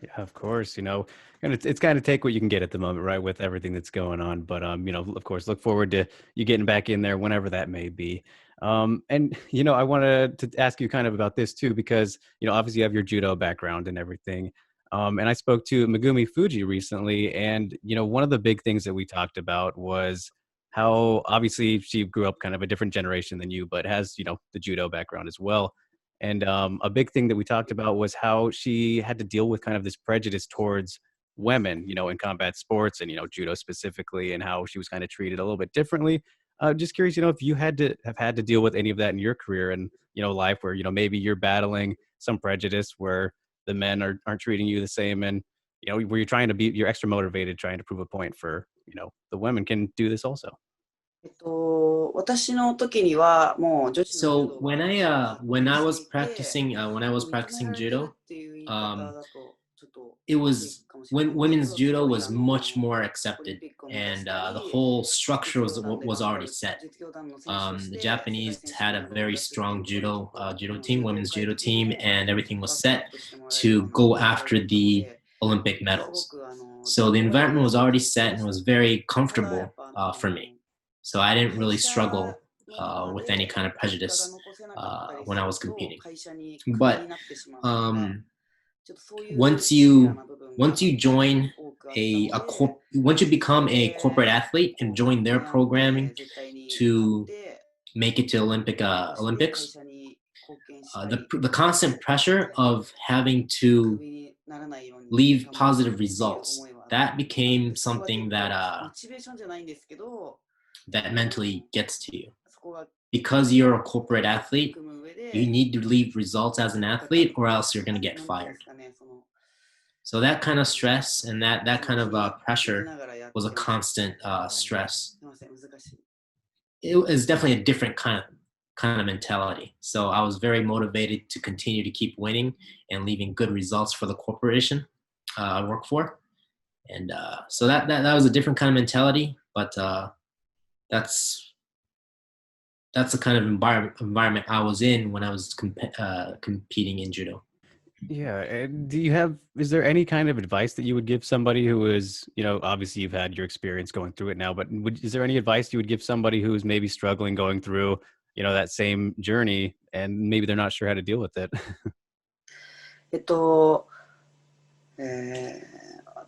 Yeah, of course. And it's kind of take what you can get at the moment, right? With everything that's going on. But of course, look forward to you getting back in there whenever that may be. And I wanted to ask you kind of about this too, because obviously you have your judo background and everything. And I spoke to Megumi Fuji recently, and one of the big things that we talked about was how obviously she grew up kind of a different generation than you, but has the judo background as well. And a big thing that we talked about was how she had to deal with kind of this prejudice towards women, in combat sports and, judo specifically, and how she was kind of treated a little bit differently. Just curious, if you had to deal with any of that in your career and, life where, maybe you're battling some prejudice where the men aren't treating you the same, and, where you're extra motivated trying to prove a point for, the women can do this also. 私の時にはもう女子の So 柔道が when I was していて practicing judo, っていう言い方だとちょっと it was かもしれない when women's けど judo was すごい much more accepted, オリンピックを目指 and したり the whole structure was 実業団で was 頑張 already る set. 実業団の選手とし The て Japanese 世界選手 had a 権を目 very 指すっていう strong ことにちょっと judo 柔 team, 道 women's 界 judo っていう team, のを and everything バ was ックア set ップしてもらえる to ような go 流れだ after ったの the で Olympic す medals. ごく So the 応援 environment は was すごく already して set ま and し was た very ただや comfortable っぱ for me. So I didn't 会 really 社 struggle の中 with で any kind of 結果が prejudice 残せなかったり when す I る was と competing. 会社にクビに But なってしまうとか um, ちょっとそういう once シビア you な部分 once が you join 多くあったので once you become そ a れ corporate で athlete こ and う join their 悩んで programming 絶対に勝っ to て make it to そして会 Olympics, 社に貢献したい the constant pressure で of having ク to ビにならないように leave 頑張りたい positive っていう results, 思いはあっ that た became んでそこが結 something 構 that モチベーションじゃないんですけど that mentally gets to you. そこが Because you're a corporate athlete, 組む上 you で need to leave results as an だから athlete, or else you're going to なん get ていうん fired. ですかねその So that kind of stress and that 気 kind 持 of ちに pressure ながらやって was a る constant あ stress. すいません難しい It was definitely a different kind of mentality. So I was very motivated to continue to keep winning and leaving good results for the corporation I work for. And so that was a different kind of mentality, but that's the kind of environment I was in when I was competing in judo. Yeah. And is there any kind of advice that you would give somebody who is, obviously you've had your experience going through it now, but is there any advice you would give somebody who's maybe struggling going through, that same journey and maybe they're not sure how to deal with it?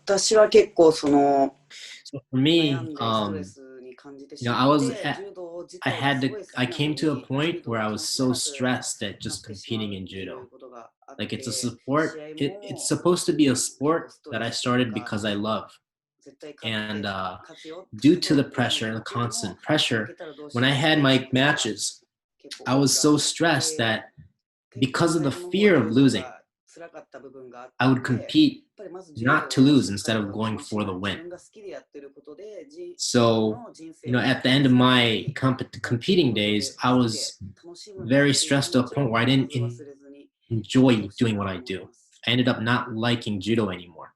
私は結構その So for me, 悩んでストレスに感じてし you know, I まっ was て at, 柔道自 I 体が had す to, ごい好き I なの came に to a 柔 point 道 where が I 楽 was しめ so なく stressed at なっ just てしまう competing っ in ていう judo. ことがあって Like it's a 試 sport. 合 It's も supposed to be a 結構 sport スト that レ I スという started か because I love. 絶対勝って And 勝つよ due 勝 to と the うっていうふう pressure, に the 思ってるの constant 負 pressure, けたらどうし when よ I うって had いう my ことが matches, 結構 I 多 was くあ so っ stressed て that 結構 because of 最 the 後の方は fear 柔 of 道 losing, が I would compete not to lose instead of going for the win. So, at the end of my competing days, I was very stressed to a point where I didn't enjoy doing what I do. I ended up not liking judo anymore.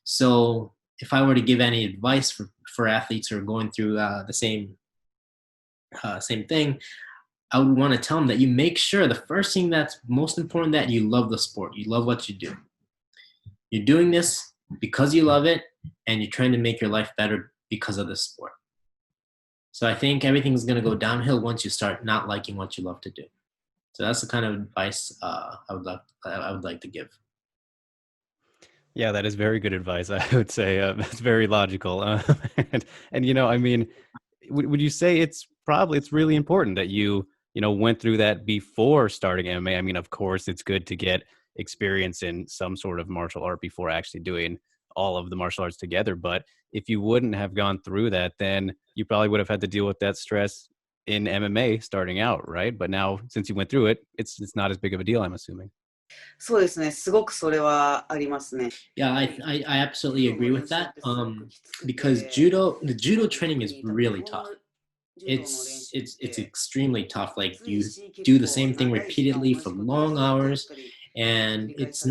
So, if I were to give any advice for athletes who are going through the same thing, I would want to tell them that you make sure the first thing that's most important, that you love the sport. You love what you do. You're doing this because you love it, and you're trying to make your life better because of this sport. So I think everything's going to go downhill once you start not liking what you love to do. So that's the kind of advice I would like to give. Yeah, that is very good advice. I would say it's very logical. And I mean, would you say it's really important that you went through that before starting MMA? I mean, of course, it's good to get experience in some sort of martial art before actually doing all of the martial arts together. But if you wouldn't have gone through that, then you probably would have had to deal with that stress in MMA starting out, right? But now, since you went through it, it's not as big of a deal, I'm assuming. そうですね、すごくそれはありますね。Yeah, I absolutely agree with that. Because the judo training is really tough. It's extremely tough. Like, you do the same thing repeatedly for long hours, and it's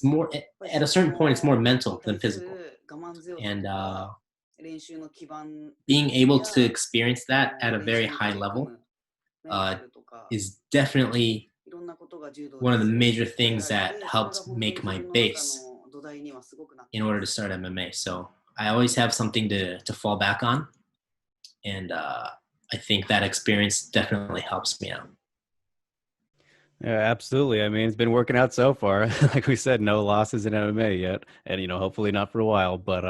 more at a certain point, it's more mental than physical. And being able to experience that at a very high level is definitely one of the major things that helped make my base in order to start MMA. So I always have something to fall back on, and I think that experience definitely helps me out. Yeah, absolutely. I mean, it's been working out so far. Like we said, no losses in MMA yet, and hopefully not for a while. But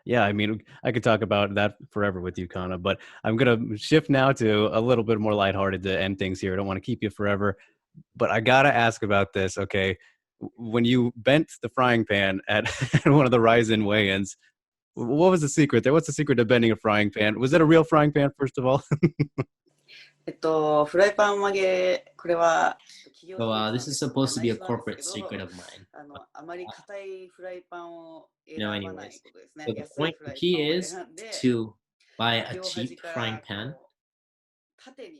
yeah, I mean, I could talk about that forever with you, Kana. But I'm gonna shift now to a little bit more lighthearted to end things here. I don't want to keep you forever, but I gotta ask about this. Okay, when you bent the frying pan at one of the RIZIN weigh-ins, what was the secret there? What's the secret to bending a frying pan? Was it a real frying pan, first of all? フライパン曲げ、これは So this is supposed to be a corporate secret of mine. あまり硬いフライパンを Anyways, so the key is to buy a cheap frying pan,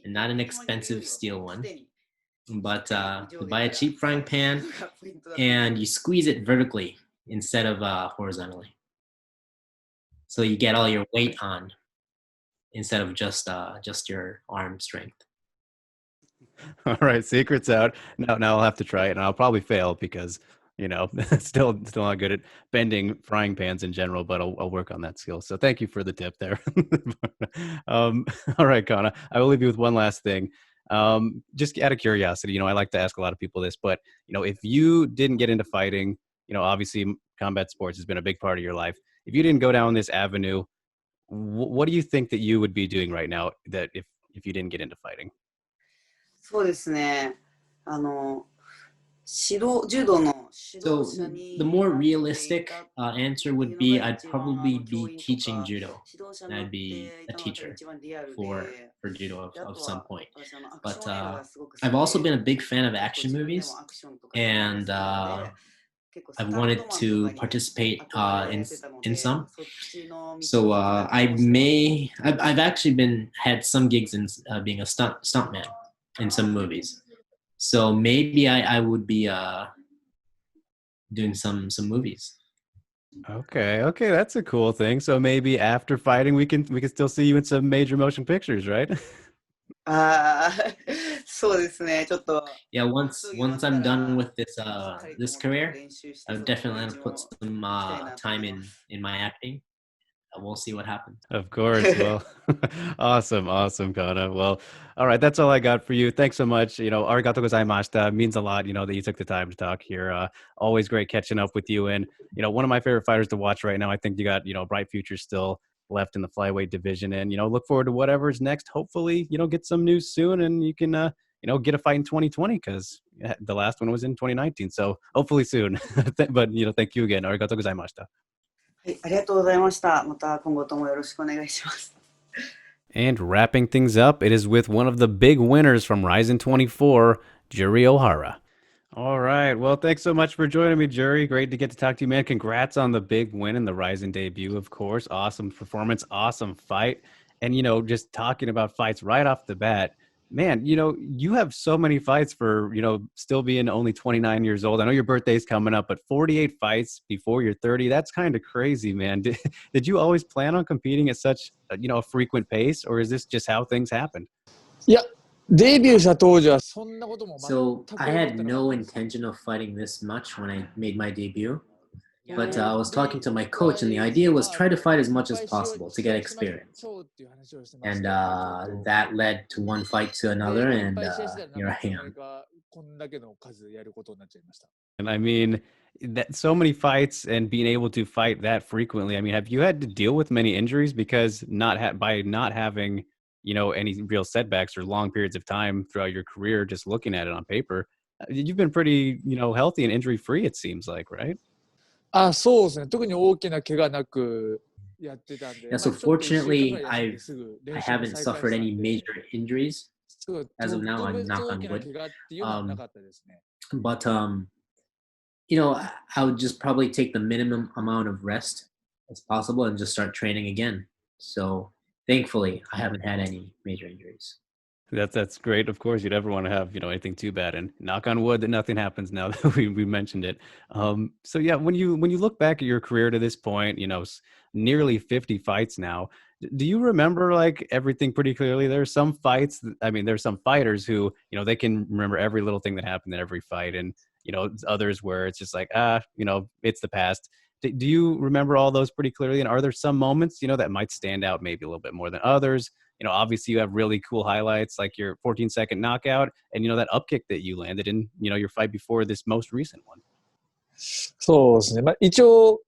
and not an expensive steel one, but you buy a cheap frying pan and you squeeze it vertically instead of horizontally. So you get all your weight on instead of just your arm strength. All right, secret's out. Now I'll have to try it, and I'll probably fail because still not good at bending frying pans in general. But I'll work on that skill. So thank you for the tip there. All right, Kana, I will leave you with one last thing. Just out of curiosity, I like to ask a lot of people this, but if you didn't get into fighting, obviously combat sports has been a big part of your life. If you didn't go down this avenue, what do you think that you would be doing right now that if you didn't get into fighting? そうですね。柔道の So the more realistic answer would be I'd probably be teaching judo. And I'd be a teacher for judo of some point. But I've also been a big fan of action movies, and I've wanted to participate in some. So I've actually had some gigs in being a stuntman in some movies. So maybe I would be doing some movies. Okay, that's a cool thing. So maybe after fighting, we can still see you in some major motion pictures, right? そうですね。ちょっと Yeah, once I'm done with this career, I would definitely want to put some time in my acting. We'll see what happens. Of course. Well, awesome, Kana. Well, all right, that's all I got for you. Thanks so much. Arigato gozaimashita. It means a lot, that you took the time to talk here. Always great catching up with you. And, one of my favorite fighters to watch right now. I think you got, a bright future still left in the flyweight division. And, look forward to whatever's next. Hopefully, get some news soon and you can, get a fight in 2020 because the last one was in 2019. So hopefully soon. But, thank you again. Arigato gozaimashita. はい、ありがとうございました。また今後ともよろしくお願いします。And wrapping things up, it is with one of the big winners from RIZIN 24, Juri Ohara. All right. Well, thanks so much for joining me, Juri. Great to get to talk to you, man. Congrats on the big win and the RIZIN debut, of course. Awesome performance, awesome fight. And, just talking about fights right off the bat, man, you have so many fights for, still being only 29 years old. I know your birthday's coming up, but 48 fights before you're 30, that's kind of crazy, man. Did you always plan on competing at such, a frequent pace, or is this just how things happened? いや、デビューした当時はそんなことも So 全く I 思っ had てなか no ったです。 intention of fighting this much when I made my debut. But I was talking to my coach, and the idea was try to fight as much as possible to get experience. そうっていう話をしてまし And て、that led to one fight to で another, いっ and ぱい試合してた here ら I なかな am. かこんだけの数やることになっちゃいました。 And I mean, that so many fights and being able to fight that frequently. I mean, have you had to deal with many injuries because by not having, any real setbacks or long periods of time throughout your career, just looking at it on paper, you've been pretty, healthy and injury free, it seems like, right? あ、そうですね。特に大きな怪我なくやってたんで、 Yeah, so まあちょっと一週間ぐら fortunately, い休んですぐ I 練習も haven't 再開 suffered した any んで、 major injuries すごい as of now. 特 I'm 別 knock 大 on きな wood. 怪我っていうのはなかったですね。 But I would just probably take the minimum amount of rest as possible and just start training again. So thankfully, I haven't had any major injuries. That's great. Of course, you'd ever want to have, anything too bad, and knock on wood that nothing happens now that we mentioned it. So yeah, when you look back at your career to this point, nearly 50 fights now, do you remember like everything pretty clearly? There's some fights, I mean, there's some fighters who, they can remember every little thing that happened in every fight, and others where it's just like, it's the past. Do you remember all those pretty clearly? And are there some moments, that might stand out maybe a little bit more than others? Obviously you have really cool highlights like your 14-second knockout and, that up kick that you landed in, your fight before this most recent one. そうですね。まあ一応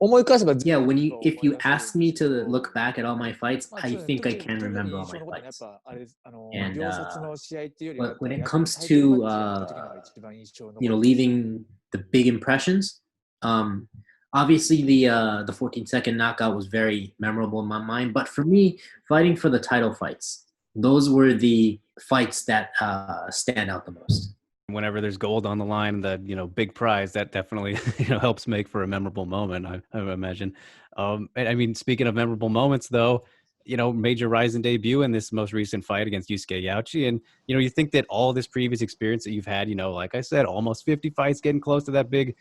思い返せば、 Yeah, if you ask me to look back at all my fights, I think I can remember all my fights. And but when it comes to leaving the big impressions, obviously the 14-second knockout was very memorable in my mind. But for me, fighting for the title fights, those were the fights that stand out the most. Whenever there's gold on the line, the big prize, that definitely helps make for a memorable moment, I imagine. And I mean, speaking of memorable moments, though, major RIZIN debut in this most recent fight against Yusuke Yauchi, and you think that all this previous experience that you've had, like I said, almost 50 fights, getting close to that big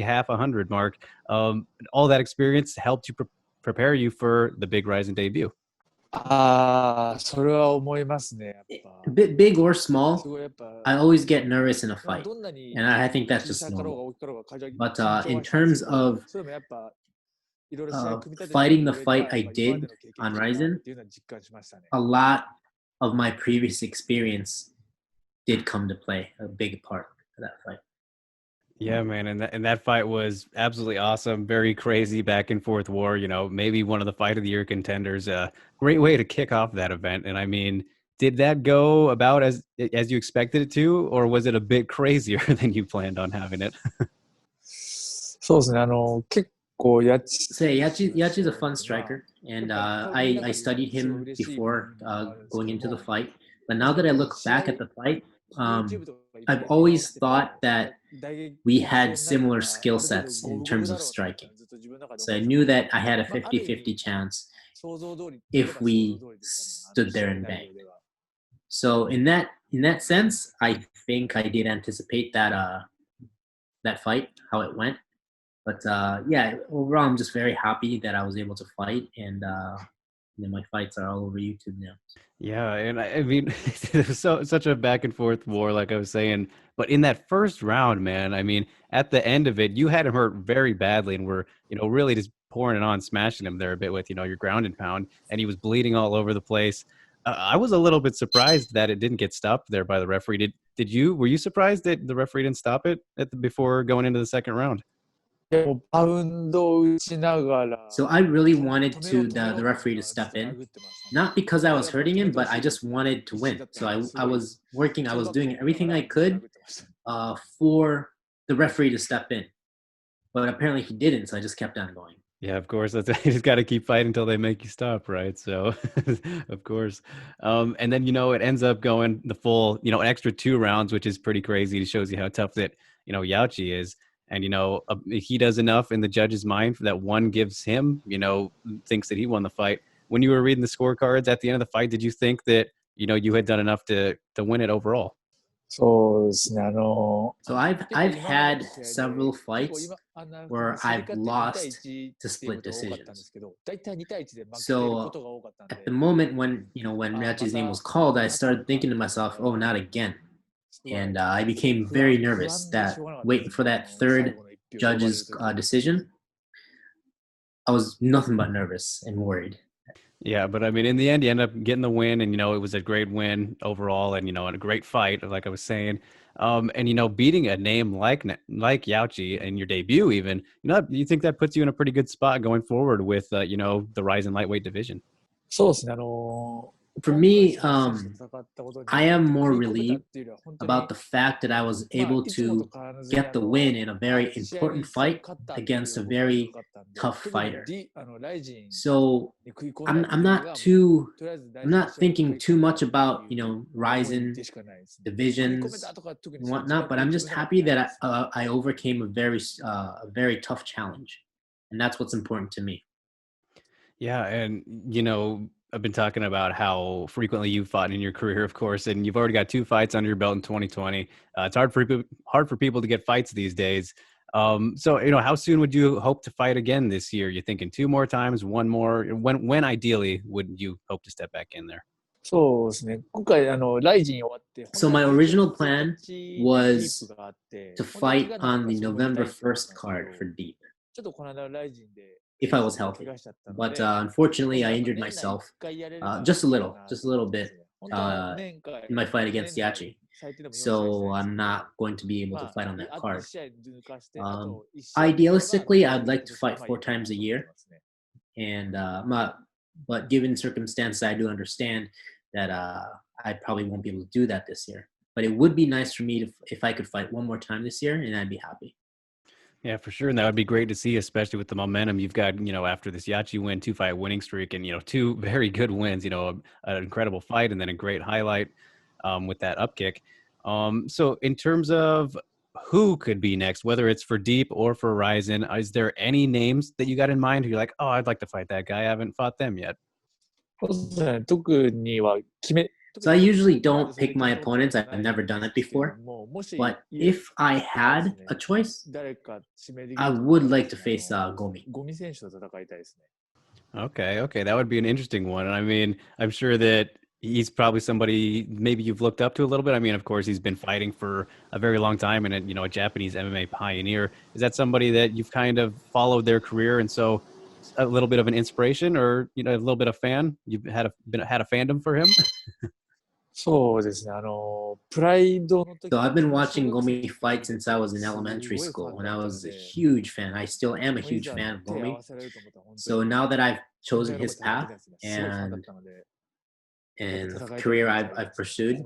half 100 mark, all that experience helped you prepare you for the big RIZIN debut. ああ、それは思いますね。やっぱ Big or small, すごいやっぱ I always get nervous in a まあ fight, どんなに and I think that's 小 just さかろう normal. が大きかろうが会場は But 緊張は in したんです terms けど、 of それもやっぱいろいろ試合組み立てて fighting the くれた fight やっぱ I 今ま did での経験 on 値がある RIZIN, っていうのは実感しましたね。 a lot of my previous experience did come to play a big part of that fight. Yeah, man, and that fight was absolutely awesome. Very crazy back and forth war. Maybe one of the fight of the year contenders. Great way to kick off that event. And I mean, did that go about as you expected it to, or was it a bit crazier than you planned on having it? そうですね。結構やち So Yachi's a fun striker, and I studied him before going into the fight. But now that I look back at the fight, I've always thought that we had similar skill sets in terms of striking. So I knew that I had a 50-50 chance if we stood there and banged. So in that sense, I think I did anticipate that that fight, how it went. But yeah, overall, I'm just very happy that I was able to fight, and my fights are all over YouTube now. Yeah, and I mean, it was such a back and forth war, like I was saying. But in that first round, man, I mean, at the end of it, you had him hurt very badly, and were really just pouring it on, smashing him there a bit with your ground and pound, and he was bleeding all over the place. I was a little bit surprised that it didn't get stopped there by the referee. Were you surprised that the referee didn't stop it before going into the second round? バウンドを打ちながら So I really wanted the referee to step in, not because I was hurting him, but I just wanted to win. So I was doing everything I could for the referee to step in. But apparently he didn't, so I just kept on going. Yeah, of course. That's you just got to keep fighting until they make you stop, right? So, of course. And then it ends up going the full an extra 2 rounds, which is pretty crazy. It shows you how tough that Yauchi is, and he does enough in the judge's mind for that one gives him thinks that he won the fight. When you were reading the scorecards at the end of the fight, did you think that you had done enough to win it overall? そうですね、So I've had several fights where I've lost to split decisions. So at the moment when Ryachi's name was called, I started thinking to myself, oh, not again. And I became very nervous that waiting for that third judge's decision. I was nothing but nervous and worried. Yeah, but I mean, in the end, you end up getting the win, and it was a great win overall, and and a great fight, like I was saying, and beating a name like Yauchi in your debut, even you think that puts you in a pretty good spot going forward with the RIZIN lightweight division. そうですね、For me, I am more relieved about the fact that I was able to get the win in a very important fight against a very tough fighter. So I'm not thinking too much about RIZIN divisions and whatnot, but I'm just happy that I overcame a very tough challenge, and that's what's important to me. Yeah, and I've been talking about how frequently you've fought in your career, of course, and you've already got 2 fights under your belt in 2020. It's hard for people to get fights these days. So how soon would you hope to fight again this year? You thinking 2 more times, 1 more? When ideally would you hope to step back in there? そうですね、今回ライジン終わって、 So my original plan was to fight on the November 1st card for Deep ちょっとこの間ライジンで if I was healthy. But unfortunately, I injured myself just a little bit in my fight against Yachi. So I'm not going to be able to fight on that card. Idealistically, I'd like to fight 4 times a year. And but given circumstances, I do understand that I probably won't be able to do that this year. But it would be nice for me if I could fight 1 more time this year, and I'd be happy. Yeah, for sure. And that would be great to see, especially with the momentum you've got, after this Yachi win, 2-fight winning streak, and, 2 very good wins, an incredible fight and then a great highlight with that upkick. So in terms of who could be next, whether it's for Deep or for RIZIN, is there any names that you got in mind who you're like, oh, I'd like to fight that guy? I haven't fought them yet. そうですね、特には決め So I usually don't pick my opponents. I've never done it before. But if I had a choice, I would like to face Gomi. ゴミ選手と戦いたいですね。 Okay, that would be an interesting one. And I mean, I'm sure that he's probably somebody maybe you've looked up to a little bit. I mean, of course, he's been fighting for a very long time and a Japanese MMA pioneer. Is that somebody that you've kind of followed their career and so a little bit of an inspiration or a little bit of fan? You've had a fandom for him? そうですね、プライドの時 So I've been watching Gomi fight since I was in elementary school when I was a huge fan. I still am a huge fan of Gomi. So now that I've chosen his path and the career I've pursued,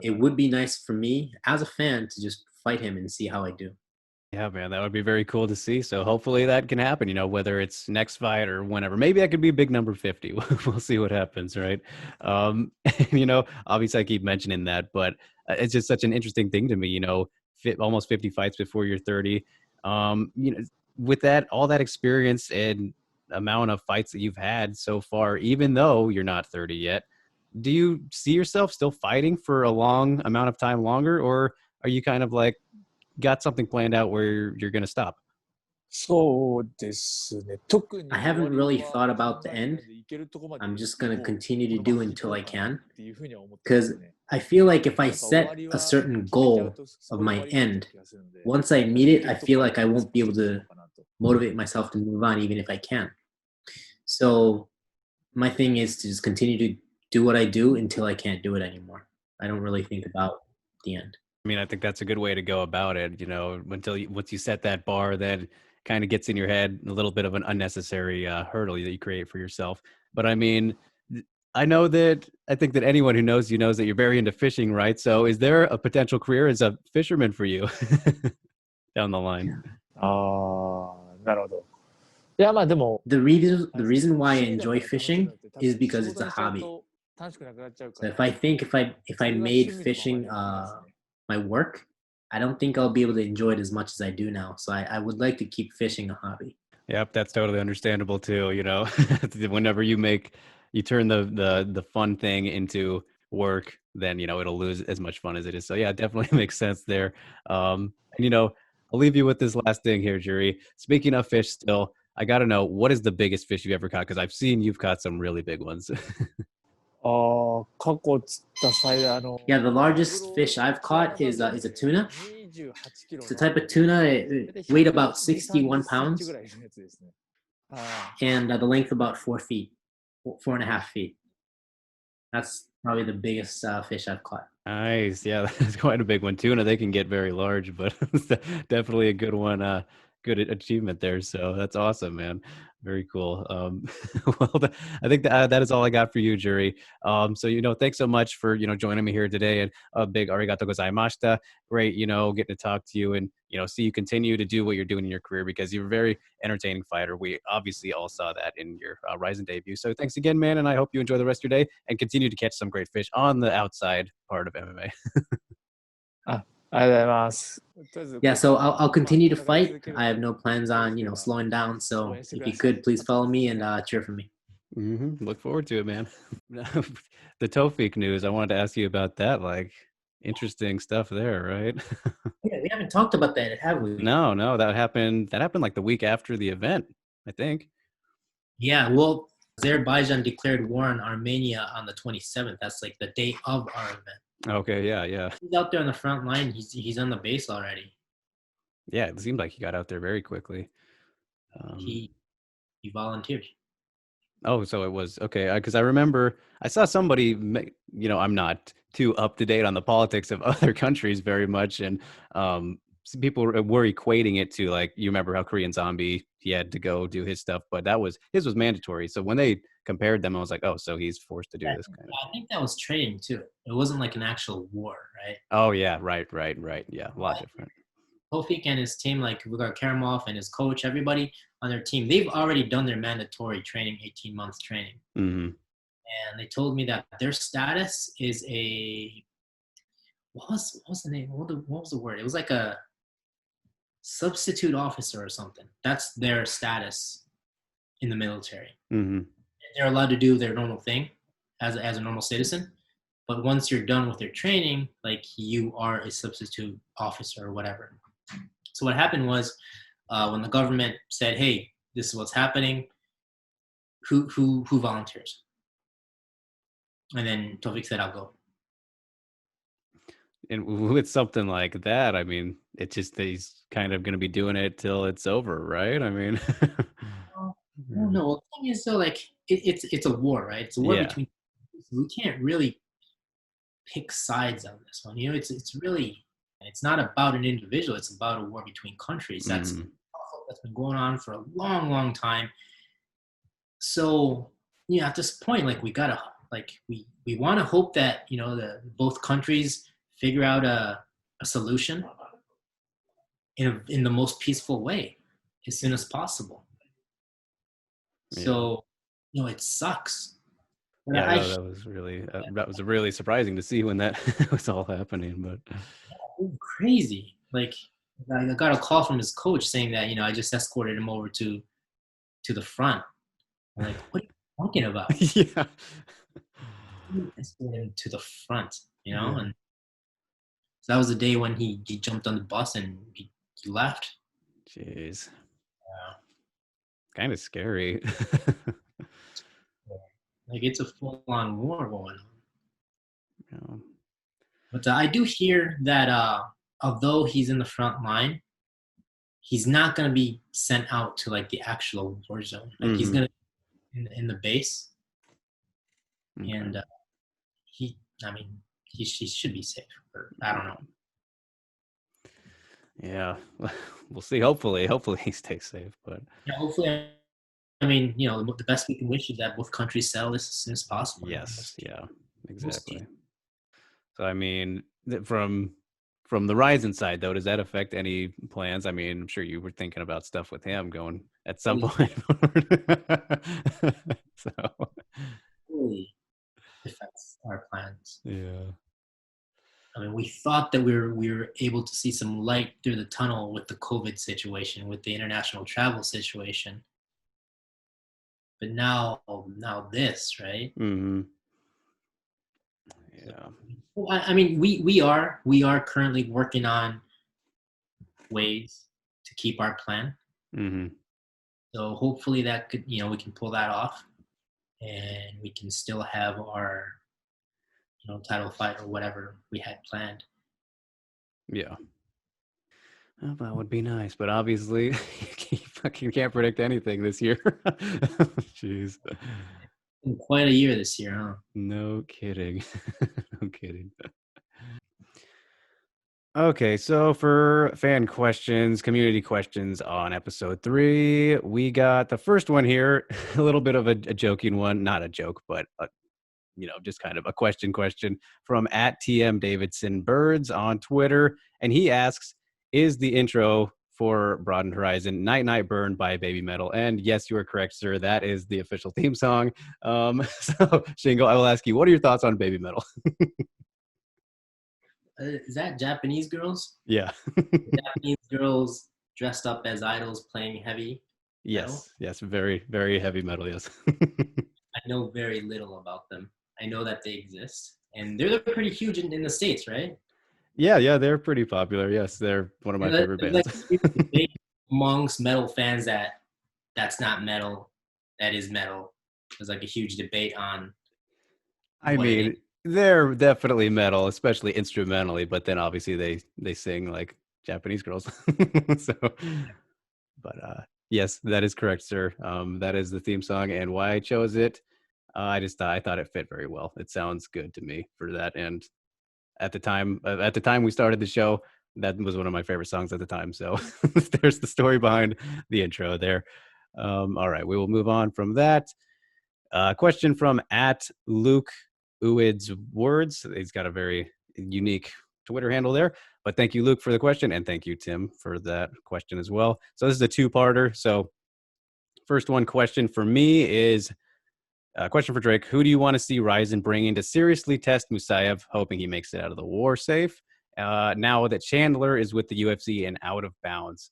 it would be nice for me as a fan to just fight him and see how I do. Yeah, man, that would be very cool to see. So hopefully that can happen, whether it's next fight or whenever. Maybe that could be big number 50. We'll see what happens, right? Obviously I keep mentioning that, but it's just such an interesting thing to me, almost 50 fights before you're 30. With all that experience and amount of fights that you've had so far, even though you're not 30 yet, do you see yourself still fighting for a long amount of time longer, or are you kind of like, got something planned out where you're going to stop? そうですね、特に I haven't really thought about the end. I'm just going to continue to do until I can. Because I feel like if I set a certain goal of my end, once I meet it, I feel like I won't be able to motivate myself to move on even if I can. So my thing is to just continue to do what I do until I can't do it anymore. I don't really think about the end. I mean, I think that's a good way to go about it, once you set that bar, that kind of gets in your head a little bit of an unnecessary hurdle that you create for yourself. But I mean, I think that anyone who knows you knows that you're very into fishing, right? So is there a potential career as a fisherman for you down the line? ああ、なるほど。いや、まあでも、 The reason why I enjoy fishing is because it's a hobby. So if I made fishing my work, I don't think I'll be able to enjoy it as much as I do now. So I would like to keep fishing a hobby. Yep, that's totally understandable too. You know, whenever you turn the fun thing into work, then you know it'll lose as much fun as it is. So yeah, it definitely makes sense there. And you know, I'll leave you with this last thing here, Juri. Speaking of fish, still, I got to know, what is the biggest fish you've ever caught? Because I've seen you've caught some really big ones. 過去釣った最大Yeah, the largest fish I've caught is a tuna. It's a type of tuna. It weighed about 61 pounds, and the length about 4 feet, 4.5 feet. That's probably the biggest fish I've caught. Nice. Yeah, that's quite a big one. Tuna, they can get very large, but definitely a good one. Good achievement there. So that's awesome, man. Very cool. Well, I think that is all I got for you, Juri. So, you know, thanks so much for, you know, joining me here today, and a big arigato gozaimashita. Great, you know, getting to talk to you and, you know, see you continue to do what you're doing in your career, because you're a very entertaining fighter. We obviously all saw that in your RIZIN debut. So thanks again, man. And I hope you enjoy the rest of your day and continue to catch some great fish on the outside part of MMA. ありがとうございます。 Yeah, so I'll continue to fight. I have no plans on, you know, slowing down. So if you could, please follow me and cheer for me. Look forward to it, man. The Tofiq news, I wanted to ask you about that. Like, interesting stuff there, right? Yeah, we haven't talked about that, have we? No, that happened like the week after the event, I think. Yeah, well, Azerbaijan declared war on Armenia on the 27th. That's like the day of our event. Okay, yeah. He's out there on the front line. He's on the base already. Yeah, it seemed like he got out there very quickly. He volunteered. Oh, so it was okay. Because I remember I saw somebody. You know, I'm not too up to date on the politics of other countries very much, and some people were equating it to, like, you remember how Korean Zombie, he had to go do his stuff, but his was mandatory. So when they compared them, I was like, oh, so he's forced to do this kind of. I think that was training too. It wasn't like an actual war, right? Oh yeah, right. Yeah, a lot different. Tofiq and his team, like Vugar Karamov and his coach, everybody on their team, they've already done their mandatory training, 18 months training. Mm-hmm. And they told me that their status is a, what was the name? What was the word? It was like a substitute officer or something. That's their status in the military. Mm-hmm. They're allowed to do their normal thing as a normal citizen. But once you're done with your training, like, you are a substitute officer or whatever. So what happened was, when the government said, hey, this is what's happening, who volunteers? And then Tofiq said, I'll go. And with something like that, I mean, it's just he's kind of going to be doing it till it's over, right? I mean, no. Well, the thing is, though, like, it's a war, right? It's a war between. We can't really pick sides on this one. You know, it's not about an individual. It's about a war between countries. That's been going on for a long, long time. So, yeah, at this point, like, we gotta, like, we want to hope that, you know, both countries figure out a solution in the most peaceful way as soon as possible. Yeah. So, you know, it sucks. Yeah, that was really surprising to see when that was all happening. But crazy. Like, I got a call from his coach saying that, you know, I just escorted him over to the front. I'm like, what are you talking about? Yeah. Escorted him to the front, you know? And so that was the day when he jumped on the bus and he left. Jeez. Yeah. Kind of scary. Like, it's a full-on war going on. Yeah. But I do hear that although he's in the front line, he's not going to be sent out to, like, the actual war zone. Like, he's going to in the base. Okay. And he should be safe. Or, I don't know. Yeah. We'll see. Hopefully he stays safe. But yeah, hopefully. I mean, you know, the best we can wish is that both countries settle this as soon as possible. Yes, yeah, exactly. So, I mean, from from the RIZIN side, though, does that affect any plans? I mean, I'm sure you were thinking about stuff with him going at some point. So, Really affects our plans. yeah. I mean, we thought that we were able to see some light through the tunnel with the COVID situation, with the international travel situation. But now this, right? Mm-hmm. Yeah. Well, I mean, we are currently working on ways to keep our plan. Mm-hmm. So hopefully that could, we can pull that off, and we can still have our, title fight or whatever we had planned. Yeah. Oh, that would be nice, but obviously you fucking can't predict anything this year. Jeez. Been quite a year this year, huh? No kidding. No kidding. Okay, so for fan questions, community questions on episode 3, we got the first one here, a little bit of a joking one, not a joke, but just kind of a question from @TMDavidsonBirds on Twitter. And he asks, is the intro for Broadened Horizon Night Night Burn by Baby Metal? And yes, you are correct, sir. That is the official theme song. So Shingo, I will ask you, what are your thoughts on Baby Metal? Is that Japanese girls? Yeah. Japanese girls dressed up as idols playing heavy metal? Yes. Very, very heavy metal, yes. I know very little about them. I know that they exist, and they're pretty huge in the States, right? Yeah, they're pretty popular. Yes, they're one of my favorite bands. Like, amongst metal fans that's not metal, that is metal. There's like a huge debate on. I mean, they're definitely metal, especially instrumentally, but then obviously they sing like Japanese girls. So, but yes, that is correct, sir. That is the theme song, and why I chose it. I thought it fit very well. It sounds good to me for that. And at the time we started the show, that was one of my favorite songs at the time. So there's the story behind the intro there. All right, we will move on from that. Question from @Luke Uid's Words. He's got a very unique Twitter handle there. But thank you, Luke, for the question. And thank you, Tim, for that question as well. So this is a two-parter. So first one question for me is a question for Drake. Who do you want to see RIZIN bring in to seriously test Musayev, hoping he makes it out of the war safe? Now that Chandler is with the UFC and out of bounds.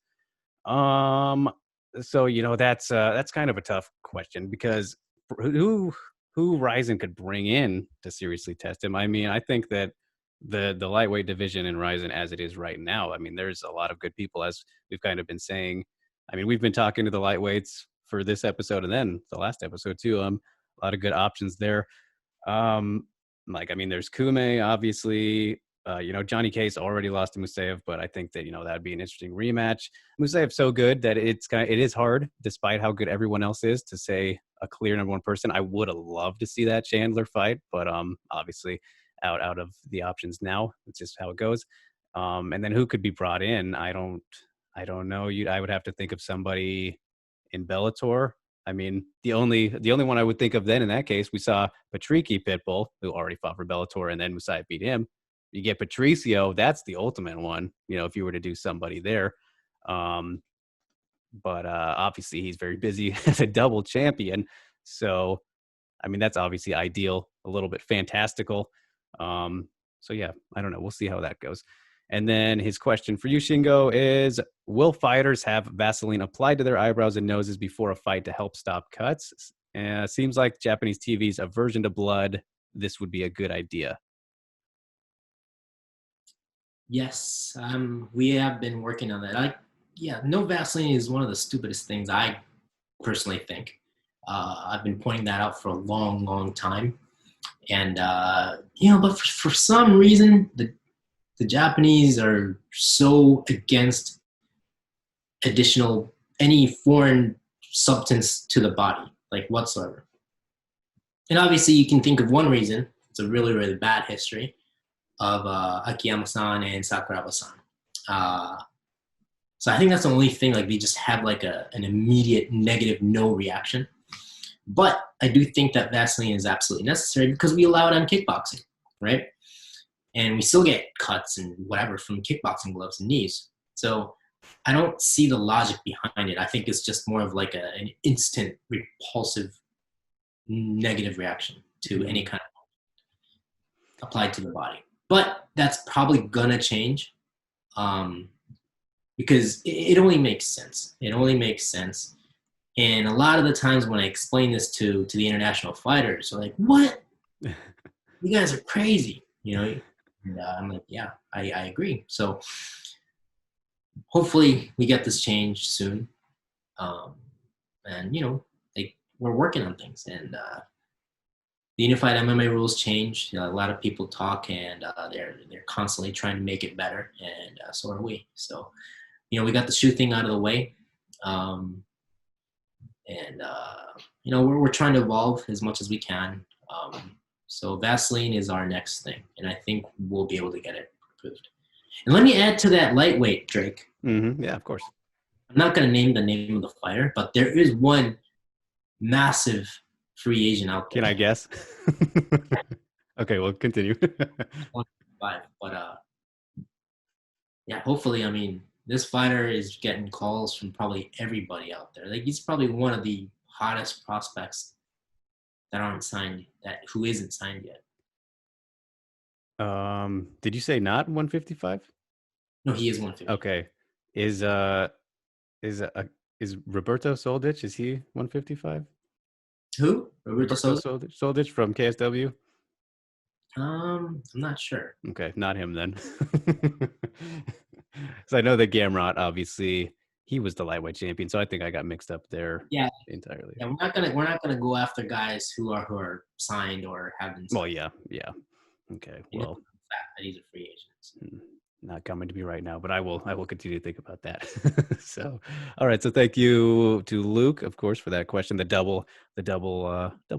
So, that's kind of a tough question because who RIZIN could bring in to seriously test him? I mean, I think that the lightweight division in RIZIN as it is right now, I mean, there's a lot of good people, as we've kind of been saying. I mean, we've been talking to the lightweights for this episode and then the last episode too. A lot of good options there. There's Kume, obviously. Johnny Case already lost to Musayev, but I think that, that'd be an interesting rematch. Musayev's so good that it is hard, despite how good everyone else is, to say a clear number one person. I would have loved to see that Chandler fight, but obviously out of the options now. It's just how it goes. And then who could be brought in? I don't know. I would have to think of somebody in Bellator. I mean, the only one I would think of then in that case, we saw Patricky Pitbull, who already fought for Bellator, and then Musayev beat him. You get Patricio, that's the ultimate one, if you were to do somebody there. But obviously he's very busy as a double champion. So, I mean, that's obviously ideal, a little bit fantastical. So yeah, I don't know. We'll see how that goes. And then his question for you, Shingo, is will fighters have Vaseline applied to their eyebrows and noses before a fight to help stop cuts? Seems like Japanese TV's aversion to blood. This would be a good idea. Yes, we have been working on that. No Vaseline is one of the stupidest things I personally think. I've been pointing that out for a long, long time. And, but for some reason, the Japanese are so against any foreign substance to the body, like whatsoever. And obviously you can think of one reason. It's a really, really bad history of Akiyama-san and Sakuraba-san. So I think that's the only thing, like they just have like an immediate negative no reaction. But I do think that Vaseline is absolutely necessary because we allow it on kickboxing, right? and we still get cuts and whatever from kickboxing gloves and knees. So I don't see the logic behind it. I think it's just more of like an instant repulsive negative reaction to any kind of applied to the body. But that's probably gonna change because it only makes sense. It only makes sense. And a lot of the times when I explain this to the international fighters, they're like, "What? You guys are crazy," you know. And I'm like, "Yeah, I agree." So hopefully we get this changed soon. And you know, we're working on things. And the unified MMA rules change. You know, a lot of people talk, and they're constantly trying to make it better, and so are we. So, you know, we got the shoe thing out of the way. And you know, we're trying to evolve as much as we can. So Vaseline is our next thing, and I think we'll be able to get it approved. And let me add to that lightweight, Drake. Yeah, of course. I'm not going to name the name of the fighter, but there is one massive free agent out there. Can I guess? Okay, well, continue. 1.5, but yeah, hopefully, I mean, this fighter is getting calls from probably everybody out there. Like, he's probably one of the hottest prospects that aren't signed, who isn't signed yet. Did you say not 155? No, he is 150. Okay. Is Roberto Soldic, is he 155? Who? Roberto Soldic from KSW? I'm not sure. Okay, not him then. So I know that Gamrot, obviously, he was the lightweight champion, so I think I got mixed up there. Yeah, entirely. Yeah, we're not gonna go after guys who are signed or haven't. Well, yeah. Okay, well, these are free agents. Not coming to me right now, but I will continue to think about that. So, all right. So thank you to Luke, of course, for that question, the double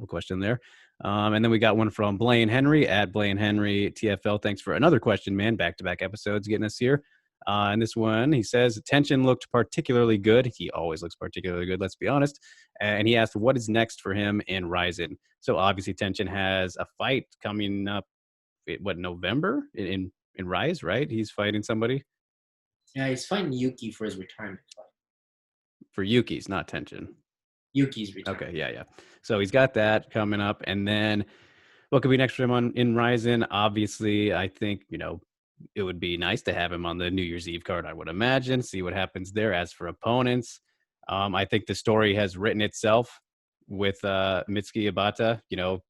question there. And then we got one from Blaine Henry at Blaine Henry TFL. Thanks for another question, man. Back-to-back episodes getting us here. And this one, he says, tension looked particularly good. He always looks particularly good, let's be honest. And he asked, what is next for him in RIZIN? So obviously Tension has a fight coming up, November in Rise, right? He's fighting somebody. Yeah, he's fighting Yuki for his retirement fight. For Yuki's, not Tension. Yuki's retirement. Okay, yeah. So he's got that coming up. And then what could be next for him in RIZIN? Obviously, I think, it would be nice to have him on the New Year's Eve card, I would imagine, see what happens there. As for opponents, I think the story has written itself with Mitsuki Ibata,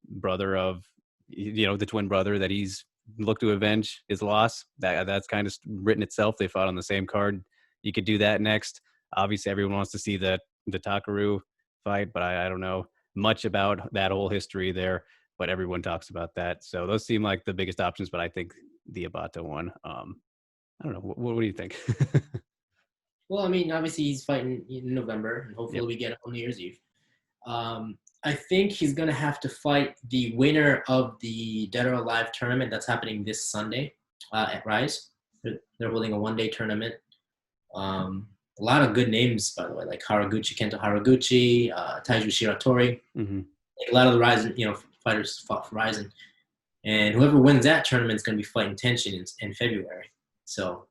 brother of, the twin brother that he's looked to avenge his loss. That's kind of written itself. They fought on the same card. You could do that next. Obviously, everyone wants to see the Takaru fight, but I don't know much about that whole history there, but everyone talks about that. So those seem like the biggest options, but I think the Ibata one, I don't know. What do you think? Well, I mean, obviously he's fighting in November, and hopefully we get it on New Year's Eve. I think he's going to have to fight the winner of the Dead or Alive tournament that's happening this Sunday at Rise. They're holding a one-day tournament. A lot of good names, by the way, like Kento Haraguchi, Taiju Shiratori. Mm-hmm. Like a lot of the RIZIN, fighters fought for RIZIN. And whoever wins that tournament is going to be fighting Tension in February. So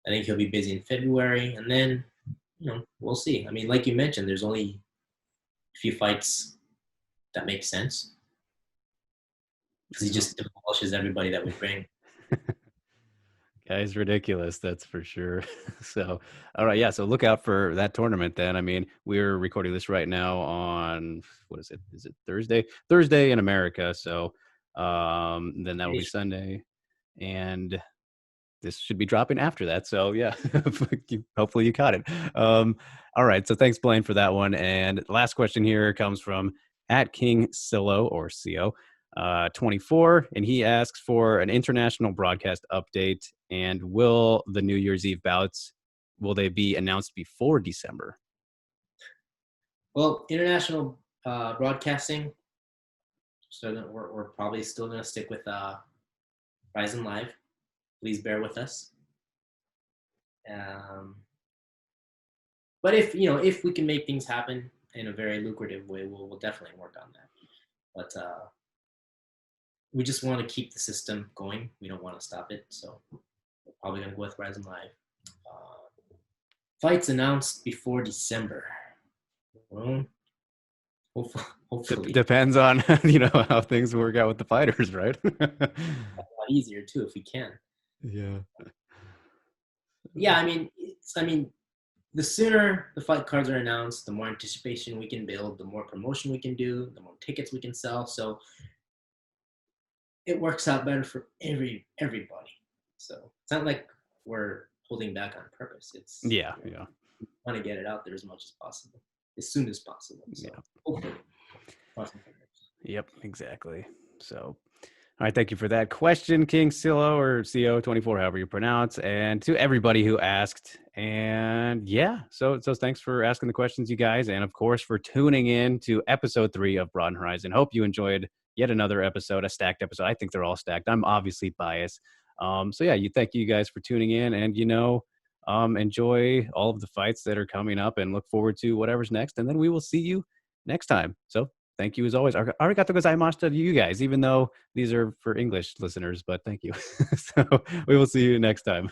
I think he'll be busy in February. And then, we'll see. I mean, like you mentioned, there's only a few fights that make sense. Because he just demolishes everybody that we bring. Guy's ridiculous, that's for sure. So, all right, yeah. So look out for that tournament then. I mean, we're recording this right now on, what is it? Is it Thursday? Thursday in America. So then that will be Sunday. And this should be dropping after that. So yeah, hopefully you caught it. All right. So thanks, Blaine, for that one. And last question here comes from @KingSilo or CO 24, and he asks for an international broadcast update. And will the New Year's Eve bouts, will they be announced before December? Well, international broadcasting. So we're probably still going to stick with RIZIN Live. Please bear with us. But if we can make things happen in a very lucrative way, we'll definitely work on that. But we just want to keep the system going. We don't want to stop it. So we're probably going to go with Horizon Live. Fights announced before December. Well, hopefully. Depends on, how things work out with the fighters, right? A lot easier too if we can. Yeah. Yeah, I mean, the sooner the fight cards are announced, the more anticipation we can build, the more promotion we can do, the more tickets we can sell. So it works out better for everybody. So it's not like we're holding back on purpose. It's we want to get it out there as much as possible, as soon as possible. So hopefully. Yep, exactly. So, all right, thank you for that question, King Silo or CO24, however you pronounce, and to everybody who asked. And so thanks for asking the questions, you guys, and of course for tuning in to episode 3 of Broadened Horizon. Hope you enjoyed yet another episode, a stacked episode. I think they're all stacked. I'm obviously biased. Thank you guys for tuning in, and enjoy all of the fights that are coming up, and look forward to whatever's next. And then we will see you next time. So thank you as always. Arigato gozaimasu to you guys, even though these are for English listeners, but thank you. So we will see you next time.